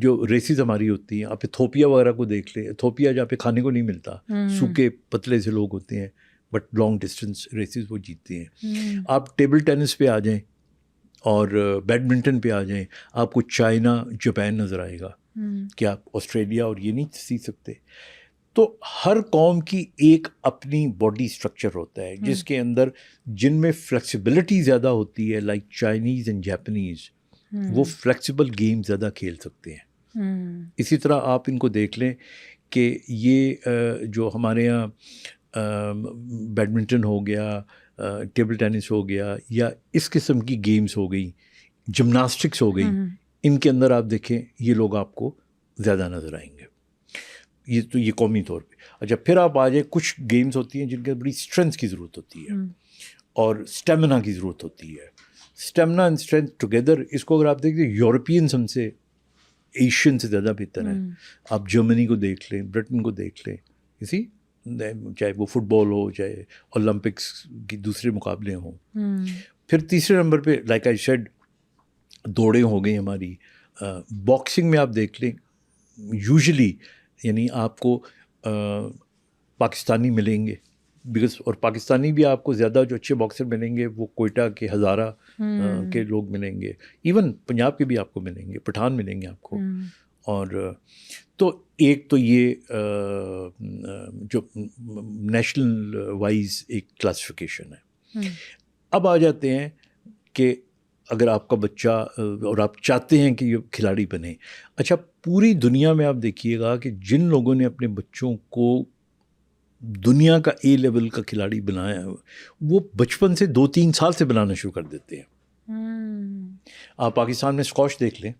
جو ریسز ہماری ہوتی ہیں, آپ ایتھوپیا وغیرہ کو دیکھ لیں, ایتھوپیا جہاں پہ کھانے کو نہیں ملتا, سوکھے پتلے سے لوگ ہوتے ہیں, بٹ لانگ ڈسٹینس ریسز وہ جیتتے ہیں. آپ ٹیبل ٹینس پہ آ جائیں اور بیڈمنٹن پہ آ جائیں, آپ کو چائنا جاپان نظر آئے گا, کہ آپ آسٹریلیا اور یہ نہیں سیکھ سکتے. تو ہر قوم کی ایک اپنی باڈی اسٹرکچر ہوتا ہے جس کے اندر جن میں فلیکسیبلٹی زیادہ ہوتی ہے, لائک چائنیز اینڈ جاپنیز, وہ فلیکسیبل گیم زیادہ کھیل سکتے ہیں. اسی طرح آپ ان کو دیکھ لیں کہ یہ جو ہمارے یہاں بیڈمنٹن ہو گیا, ٹیبل ٹینس ہو گیا, یا اس قسم کی گیمز ہو گئی, جمناسٹکس ہو گئی, ان کے اندر آپ دیکھیں یہ لوگ آپ کو زیادہ نظر آئیں گے. یہ تو یہ قومی طور پہ. اچھا پھر آپ آ جائیں, کچھ گیمز ہوتی ہیں جن کے بڑی اسٹرینتھ کی ضرورت ہوتی ہے اور اسٹیمنا کی ضرورت ہوتی ہے. اسٹیمنا اینڈ اسٹرینتھ ٹوگیدر, اس کو اگر آپ دیکھیں یورپینس ہم سے, ایشین سے زیادہ بہتر ہیں. آپ جرمنی کو دیکھ لیں, برٹن کو دیکھ لیں, اسی چاہے وہ فٹ بال ہو, چاہے اولمپکس کی دوسرے مقابلے ہوں. پھر تیسرے نمبر پہ لائک آئی سیڈ دوڑیں ہو گئی ہماری. باکسنگ میں آپ دیکھ لیں یوزلی یعنی آپ کو پاکستانی ملیں گے, بیکاز اور پاکستانی بھی آپ کو زیادہ جو اچھے باکسر ملیں گے وہ کوئٹہ کے ہزارہ کے لوگ ملیں گے, ایون پنجاب کے بھی آپ کو ملیں گے, پٹھان ملیں گے آپ کو. اور تو ایک تو یہ جو نیشنل وائز ایک کلاسیفیکیشن ہے. اب آ جاتے ہیں کہ اگر آپ کا بچہ اور آپ چاہتے ہیں کہ یہ کھلاڑی بنے. اچھا پوری دنیا میں آپ دیکھیے گا کہ جن لوگوں نے اپنے بچوں کو دنیا کا اے لیول کا کھلاڑی بنایا وہ بچپن سے 2-3 سال سے بنانا شروع کر دیتے ہیں. آپ پاکستان میں اسکواش دیکھ لیں,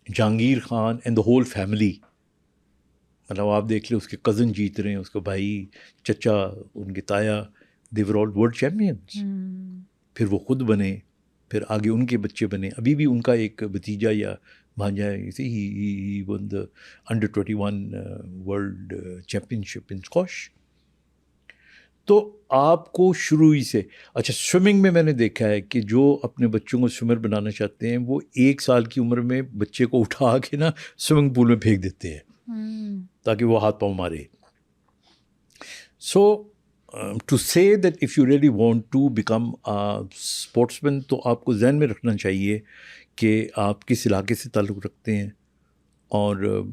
Jahangir Khan and the whole family, مطلب آپ دیکھ لیں اس کے کزن جیت رہے ہیں, اس کا بھائی, چچا, ان کے تایا, دے ور آل ورلڈ چیمپئنس. پھر وہ خود بنے, پھر آگے ان کے بچے بنے. ابھی بھی ان کا ایک بھتیجا یا بھانجا ہے, he won the under 21 world championship in squash. تو آپ کو شروع ہی سے اچھا سوئمنگ میں میں نے دیکھا ہے کہ جو اپنے بچوں کو سوئمر بنانا چاہتے ہیں وہ 1 سال کی عمر میں بچے کو اٹھا کے نا سوئمنگ پول میں پھینک دیتے ہیں تاکہ وہ ہاتھ پاؤں مارے. So to say that if you really want to become sportsman, تو آپ کو ذہن میں رکھنا چاہیے کہ آپ کس علاقے سے تعلق رکھتے ہیں اور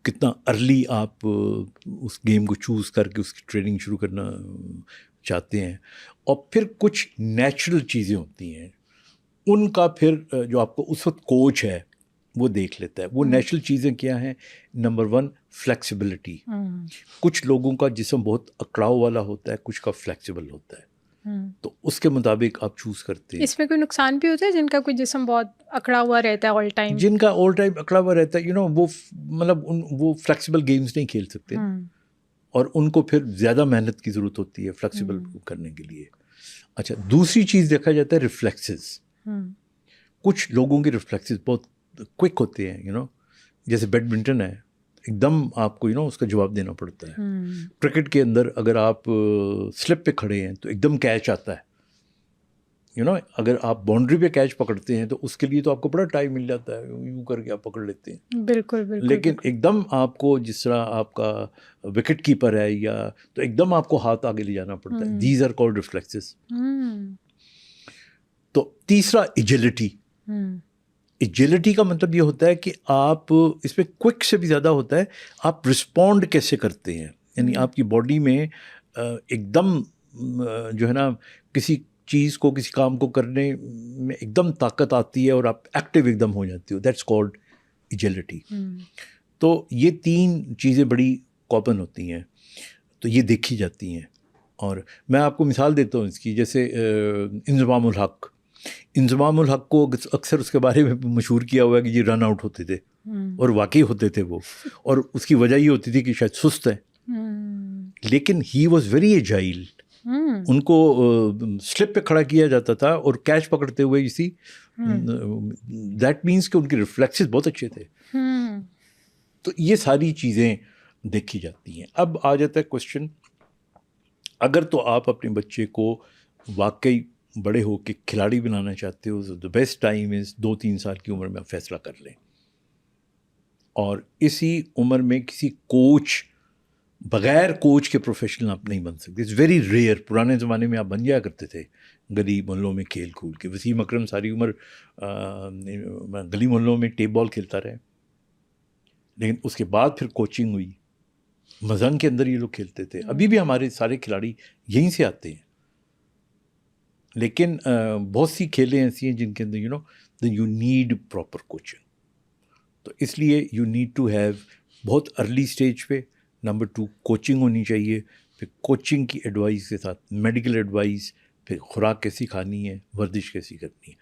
کتنا ارلی آپ اس گیم کو چوز کر کے اس کی ٹریننگ شروع کرنا چاہتے ہیں. اور پھر کچھ نیچرل چیزیں ہوتی ہیں, ان کا پھر جو آپ کو اس وقت کوچ ہے وہ دیکھ لیتا ہے. وہ نیچرل چیزیں کیا ہیں؟ Number 1 flexibility. کچھ لوگوں کا جسم بہت اکڑاؤ والا ہوتا ہے, کچھ کا فلیکسیبل ہوتا ہے, تو اس کے مطابق آپ چوز کرتے ہیں. اس میں کوئی نقصان بھی ہوتا ہے جن کا کوئی جسم بہت اکڑا ہوا رہتا ہے آل ٹائم؟ جن کا آل ٹائم اکڑا ہوا رہتا ہے وہ مطلب وہ فلیکسیبل گیمز نہیں کھیل سکتے, اور ان کو پھر زیادہ محنت کی ضرورت ہوتی ہے فلیکسیبل کرنے کے لیے. اچھا دوسری چیز دیکھا جاتا ہے ریفلیکسز. کچھ لوگوں کے ریفلیکسز بہت کوئک ہوتے ہیں, جیسے بیڈمنٹن ہے, ایک دم آپ کو اس کا جواب دینا پڑتا ہے. کرکٹ کے اندر اگر آپ سلپ پہ کھڑے ہیں تو ایک دم کیچ آتا ہے, اگر آپ باؤنڈری پہ کیچ پکڑتے ہیں تو اس کے لیے تو آپ کو بڑا ٹائم مل جاتا ہے, یوں کر کے آپ پکڑ لیتے ہیں. بالکل بالکل. لیکن ایک دم آپ کو جس طرح آپ کا وکٹ کیپر ہے یا تو ایک دم آپ کو ہاتھ آگے لے جانا پڑتا ہے. These are called reflexes. تو تیسرا ایجلٹی, ایجلٹی کا مطلب یہ ہوتا ہے کہ آپ اس میں کوئک سے بھی زیادہ ہوتا ہے آپ رسپونڈ کیسے کرتے ہیں. یعنی آپ کی باڈی میں ایک دم جو ہے نا کسی چیز کو کسی کام کو کرنے میں ایک دم طاقت آتی ہے اور آپ ایکٹیو ایک دم ہو جاتی ہو. That's called agility. تو یہ 3 چیزیں بڑی کامن ہوتی ہیں, تو یہ دیکھی جاتی ہیں. اور میں آپ کو مثال دیتا ہوں اس کی, جیسے انضمام الحق. انضمام الحق کو اکثر اس کے بارے میں مشہور کیا ہوا ہے کہ یہ رن آؤٹ ہوتے تھے, اور واقعی ہوتے تھے وہ, اور اس کی وجہ یہ ہوتی تھی کہ شاید سست ہے, لیکن ہی واز ویری ایجائل. ان کو سلپ پہ کھڑا کیا جاتا تھا اور کیچ پکڑتے ہوئے اسی دیٹ مینس کہ ان کے ریفلیکسز بہت اچھے تھے. تو یہ ساری چیزیں دیکھی جاتی ہیں. اب آ جاتا ہے کوشچن, اگر تو آپ اپنے بچے کو واقعی بڑے ہو کے کھلاڑی بنانا چاہتے ہو, دا بیسٹ ٹائم از 2-3 سال کی عمر میں آپ فیصلہ کر لیں, اور اسی عمر میں کسی کوچ, بغیر کوچ کے پروفیشنل آپ نہیں بن سکتے. It's very rare. پرانے زمانے میں آپ بن جایا کرتے تھے گلی محلوں میں کھیل کھول کے. وسیم اکرم ساری عمر گلی محلوں میں ٹیپ بال کھیلتا رہے, لیکن اس کے بعد پھر کوچنگ ہوئی. مزنگ کے اندر یہ لوگ کھیلتے تھے. ابھی بھی ہمارے سارے کھلاڑی یہیں سے آتے ہیں, لیکن بہت سی کھیلیں ایسی ہیں جن کے اندر یو نیڈ پراپر کوچنگ. تو اس لیے یو نیڈ ٹو ہیو بہت ارلی اسٹیج پہ. نمبر 2 کوچنگ ہونی چاہیے. پھر کوچنگ کی ایڈوائس کے ساتھ میڈیکل ایڈوائس, پھر خوراک کیسی کھانی ہے, ورزش کیسی کرنی ہے.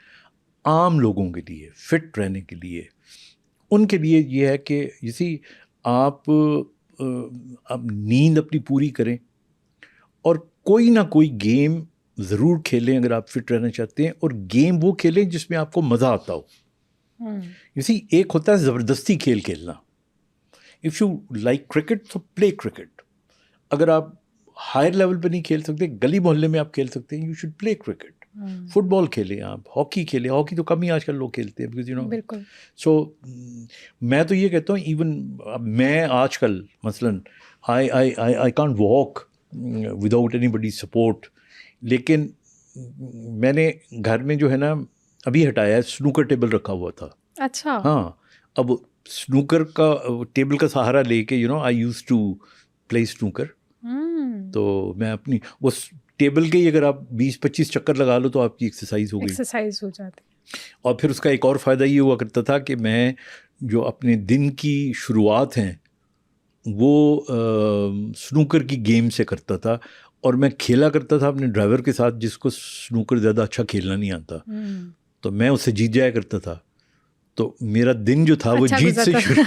عام لوگوں کے لیے فٹ رہنے کے لیے, ان کے لیے یہ ہے کہ آپ نیند اپنی پوری کریں, اور کوئی نہ کوئی گیم ضرور کھیلیں اگر آپ فٹ رہنا چاہتے ہیں, اور گیم وہ کھیلیں جس میں آپ کو مزہ آتا ہو. ایک ہوتا ہے زبردستی کھیل کھیلنا. اف یو لائک کرکٹ تو پلے کرکٹ. اگر آپ ہائر لیول پہ نہیں کھیل سکتے, گلی محلے میں آپ کھیل سکتے ہیں, you should play cricket. Football کھیلیں, آپ ہاکی کھیلیں. ہاکی تو کم ہی آج کل لوگ کھیلتے ہیں بیکاز بالکل. سو میں تو یہ کہتا ہوں, ایون میں آج کل مثلاً I can't walk without anybody support, لیکن میں نے گھر میں جو ہے نا ابھی ہٹایا ہے, سنوکر ٹیبل رکھا ہوا تھا. اچھا. ہاں, اب سنوکر کا ٹیبل کا سہارا لے کے آئی یوز ٹو پلے سنوکر. تو میں اپنی وہ ٹیبل کے ہی اگر آپ 20-25 چکر لگا لو تو آپ کی ایکسرسائز ہو گئی, ایکسرسائز ہو جاتی. اور پھر اس کا ایک اور فائدہ یہ ہوا کرتا تھا کہ میں جو اپنے دن کی شروعات ہیں وہ سنوکر کی گیم سے کرتا تھا, اور میں کھیلا کرتا تھا اپنے ڈرائیور کے ساتھ جس کو سنوکر زیادہ اچھا کھیلنا نہیں آتا, تو میں اس سے جیت جایا کرتا تھا. تو میرا دن جو تھا وہ جیت سے شروع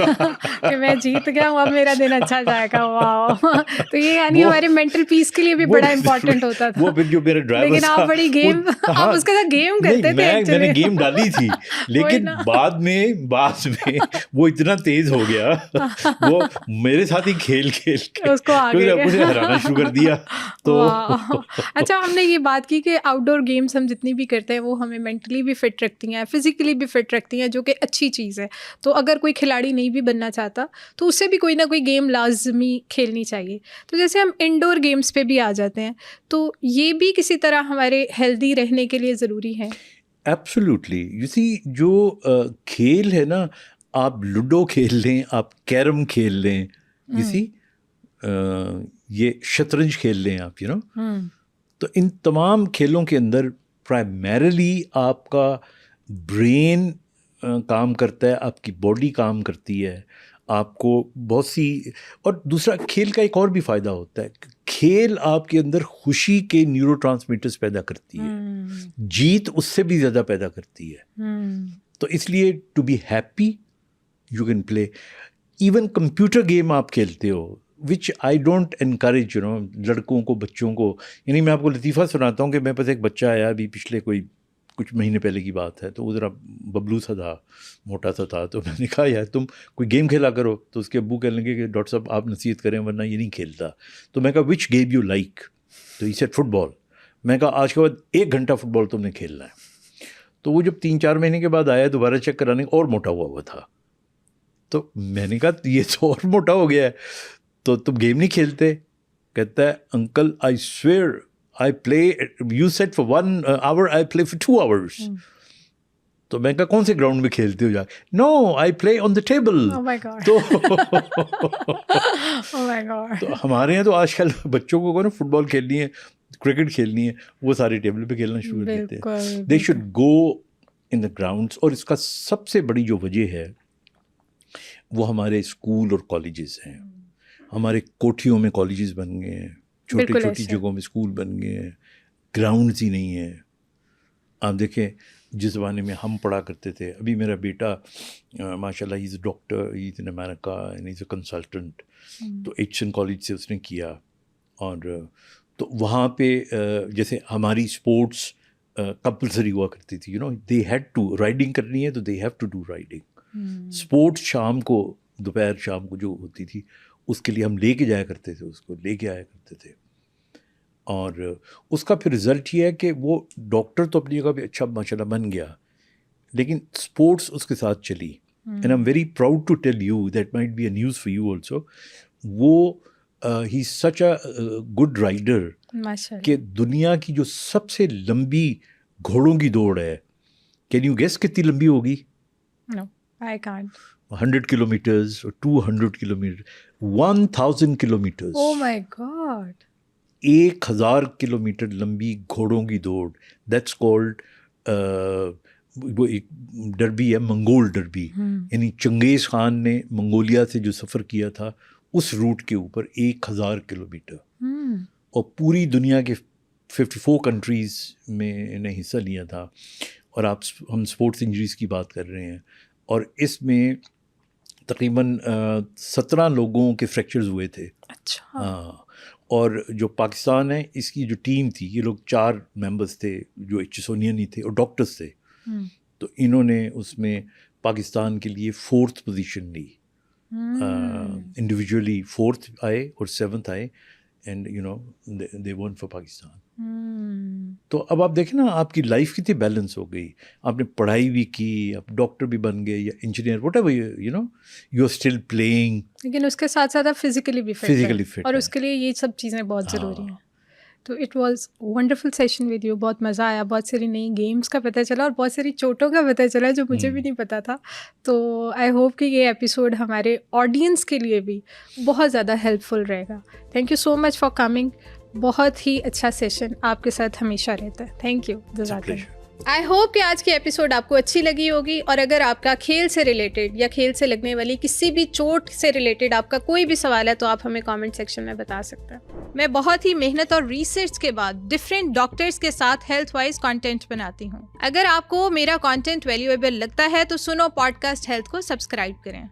کہ میں جیت گیا ہوں, اب میرا دن اچھا جائے گا. واو. تو یہ یعنی ہمارے مینٹل پیس کے لیے بھی بڑا امپورٹنٹ ہوتا تھا. وہ پھر جو میرا ڈرائیور لیکن آپ بڑی گیم, آپ اس کے ساتھ گیم کرتے تھے. میں نے گیم ڈالی تھی, لیکن بعد میں وہ اتنا تیز ہو گیا, وہ میرے ساتھ ہی کھیل کے اس کو مجھے ہرانا شروع کر دیا. تو اچھا, ہم نے یہ بات کی کہ آؤٹ ڈور گیمس ہم جتنی بھی کرتے ہیں وہ ہمیں مینٹلی بھی فٹ رکھتی ہیں, فزیکلی بھی فٹ رکھتی ہیں, جو کہ اچھی چیز ہے. تو اگر کوئی کھلاڑی نہیں بھی بننا چاہتا تو اسے بھی کوئی نہ کوئی گیم لازمی کھیلنی چاہیے. تو جیسے ہم انڈور گیمس پہ بھی آ جاتے ہیں, تو یہ بھی کسی طرح ہمارے ہیلدی رہنے کے لیے ضروری ہے. ایبسلیوٹلی. جو کھیل ہے نا, آپ لوڈو کھیل لیں, آپ کیرم کھیل لیں, یہ شطرنج کھیل لیں آپ, تو ان تمام کھیلوں کے اندر پرائمریلی آپ کا برین کام کرتا ہے, آپ کی باڈی کام کرتی ہے, آپ کو بہت سی, اور دوسرا کھیل کا ایک اور بھی فائدہ ہوتا ہے, کھیل آپ کے اندر خوشی کے نیورو ٹرانسمیٹرز پیدا کرتی ہے, جیت اس سے بھی زیادہ پیدا کرتی ہے. تو اس لیے to be happy you can play. Even computer game آپ کھیلتے ہو, وچ آئی ڈونٹ انکریج لڑکوں کو, بچوں کو. میں آپ کو لطیفہ سناتا ہوں کہ میرے پاس ایک بچہ آیا ابھی پچھلے کچھ مہینے پہلے کی بات ہے, تو وہ ذرا ببلو سا تھا, موٹا سا تھا. تو میں نے کہا یار تم کوئی گیم کھیلا کرو. تو اس کے ابو کہنے لگے کہ ڈاکٹر صاحب آپ نصیحت کریں ورنہ یہ نہیں کھیلتا. تو میں کہا وچ گیم یو لائک؟ تو یہ سیٹ فٹ بال. میں کہا آج کے بعد 1 گھنٹہ فٹ بال تم نے کھیلنا ہے. تو وہ جب 3-4 مہینے کے بعد آیا دوبارہ چیک کرانے, اور موٹا ہوا تھا. تو میں نے کہا یہ تو اور موٹا ہو گیا ہے, تو تم گیم نہیں کھیلتے؟ کہتا ہے uncle I swear I play, you said for 1 hour, I play for 2 hours. تو میں کہا کون سے گراؤنڈ میں کھیلتے ہو جا کے؟ نو آئی پلے آن دا ٹیبل. تو ہمارے یہاں تو آج کل بچوں کو نا فٹ بال کھیلنی ہے, کرکٹ کھیلنی ہے, وہ سارے ٹیبل پہ کھیلنا شروع کر دیتے ہیں. They should go in the grounds. اور اس کا سب سے بڑی جو وجہ ہے وہ ہمارے اسکول اور کالجز ہیں. ہمارے کوٹھیوں میں کالجز بن گئے ہیں, چھوٹی چھوٹی جگہوں میں اسکول بن گئے ہیں, گراؤنڈز ہی نہیں ہیں. آپ دیکھیں جس زمانے میں ہم پڑھا کرتے تھے, ابھی میرا بیٹا ماشاء اللہ he is a doctor, he is in America and he is a consultant. تو ایچسن کالج سے اس نے کیا, اور تو وہاں پہ جیسے ہماری اسپورٹس کمپلسری ہوا کرتی تھی, دے ہیڈ ٹو, رائڈنگ کرنی ہے تو they have to do riding. Sports شام کو, دوپہر شام کو جو ہوتی تھی اس کے لیے ہم لے کے جایا کرتے تھے, اس کو لے کے آیا کرتے تھے. اور اس کا پھر رزلٹ یہ ہے کہ وہ ڈاکٹر تو اپنی جگہ پہ اچھا ماشاء اللہ بن گیا, لیکن اسپورٹس اس کے ساتھ چلی. And I am very proud to tell you that might be a news for you also. وہ he is such a good rider کہ دنیا کی جو سب سے لمبی گھوڑوں کی دوڑ ہے, کین یو گیس کتنی لمبی ہوگی؟ No, I can't. 100 kilometers or 200 kilometers, 1000 kilometers. Oh my God. 1000 kilometre لمبی گھوڑوں کی دوڑ. دیٹس کالڈ, وہ ایک ڈربی ہے, منگول ڈربی. یعنی چنگیز خان نے منگولیا سے جو سفر کیا تھا اس روٹ کے اوپر 1000 کلومیٹر, اور پوری دنیا کے 54 کنٹریز میں نے حصہ لیا تھا. اور ہم اسپورٹس انجریز کی بات کر رہے ہیں, اور اس میں تقریباً 17 لوگوں کے فریکچرز ہوئے تھے. اچھا. ہاں. اور جو پاکستان ہے اس کی جو ٹیم تھی, یہ لوگ 4 ممبرس تھے جو ایچسونین ہی تھے اور ڈاکٹرس تھے. تو انہوں نے اس میں پاکستان کے لیے 4th پوزیشن لی. انڈیویجولی 4th آئے اور 7th آئے, and they one for Pakistan. تو اب آپ دیکھیں نا, آپ کی لائف کتنی بیلنس ہو گئی. آپ نے پڑھائی بھی کی, آپ ڈاکٹر بھی بن گئے یا engineer, whatever, you are still playing. لیکن اس کے ساتھ ساتھ آپ فزیکلی بھی فٹ, اور اس کے لیے یہ سب چیزیں بہت ضروری ہیں. تو it was wonderful session with you. بہت مزہ آیا, بہت ساری نئی گیمس کا پتہ چلا اور بہت ساری چوٹوں کا پتہ چلا جو مجھے بھی نہیں پتہ تھا. تو آئی ہوپ کہ یہ ایپیسوڈ ہمارے آڈینس کے لیے بھی بہت زیادہ ہیلپ فل رہے گا. Thank you so much for coming. بہت ہی اچھا سیشن آپ کے ساتھ ہمیشہ رہتا ہے. Thank you. جزاک اللہ. آئی ہوپ کہ آج کی ایپیسوڈ آپ کو اچھی لگی ہوگی, اور اگر آپ کا کھیل سے ریلیٹڈ یا کھیل سے لگنے والی کسی بھی چوٹ سے ریلیٹڈ آپ کا کوئی بھی سوال ہے تو آپ ہمیں کامنٹ سیکشن میں بتا سکتے ہیں. میں بہت ہی محنت اور ریسرچ کے بعد ڈفرینٹ ڈاکٹرز کے ساتھ ہیلتھ وائز کانٹینٹ بناتی ہوں. اگر آپ کو میرا کانٹینٹ ویلیویبل لگتا ہے تو سنو پوڈ کاسٹ ہیلتھ کو سبسکرائب کریں.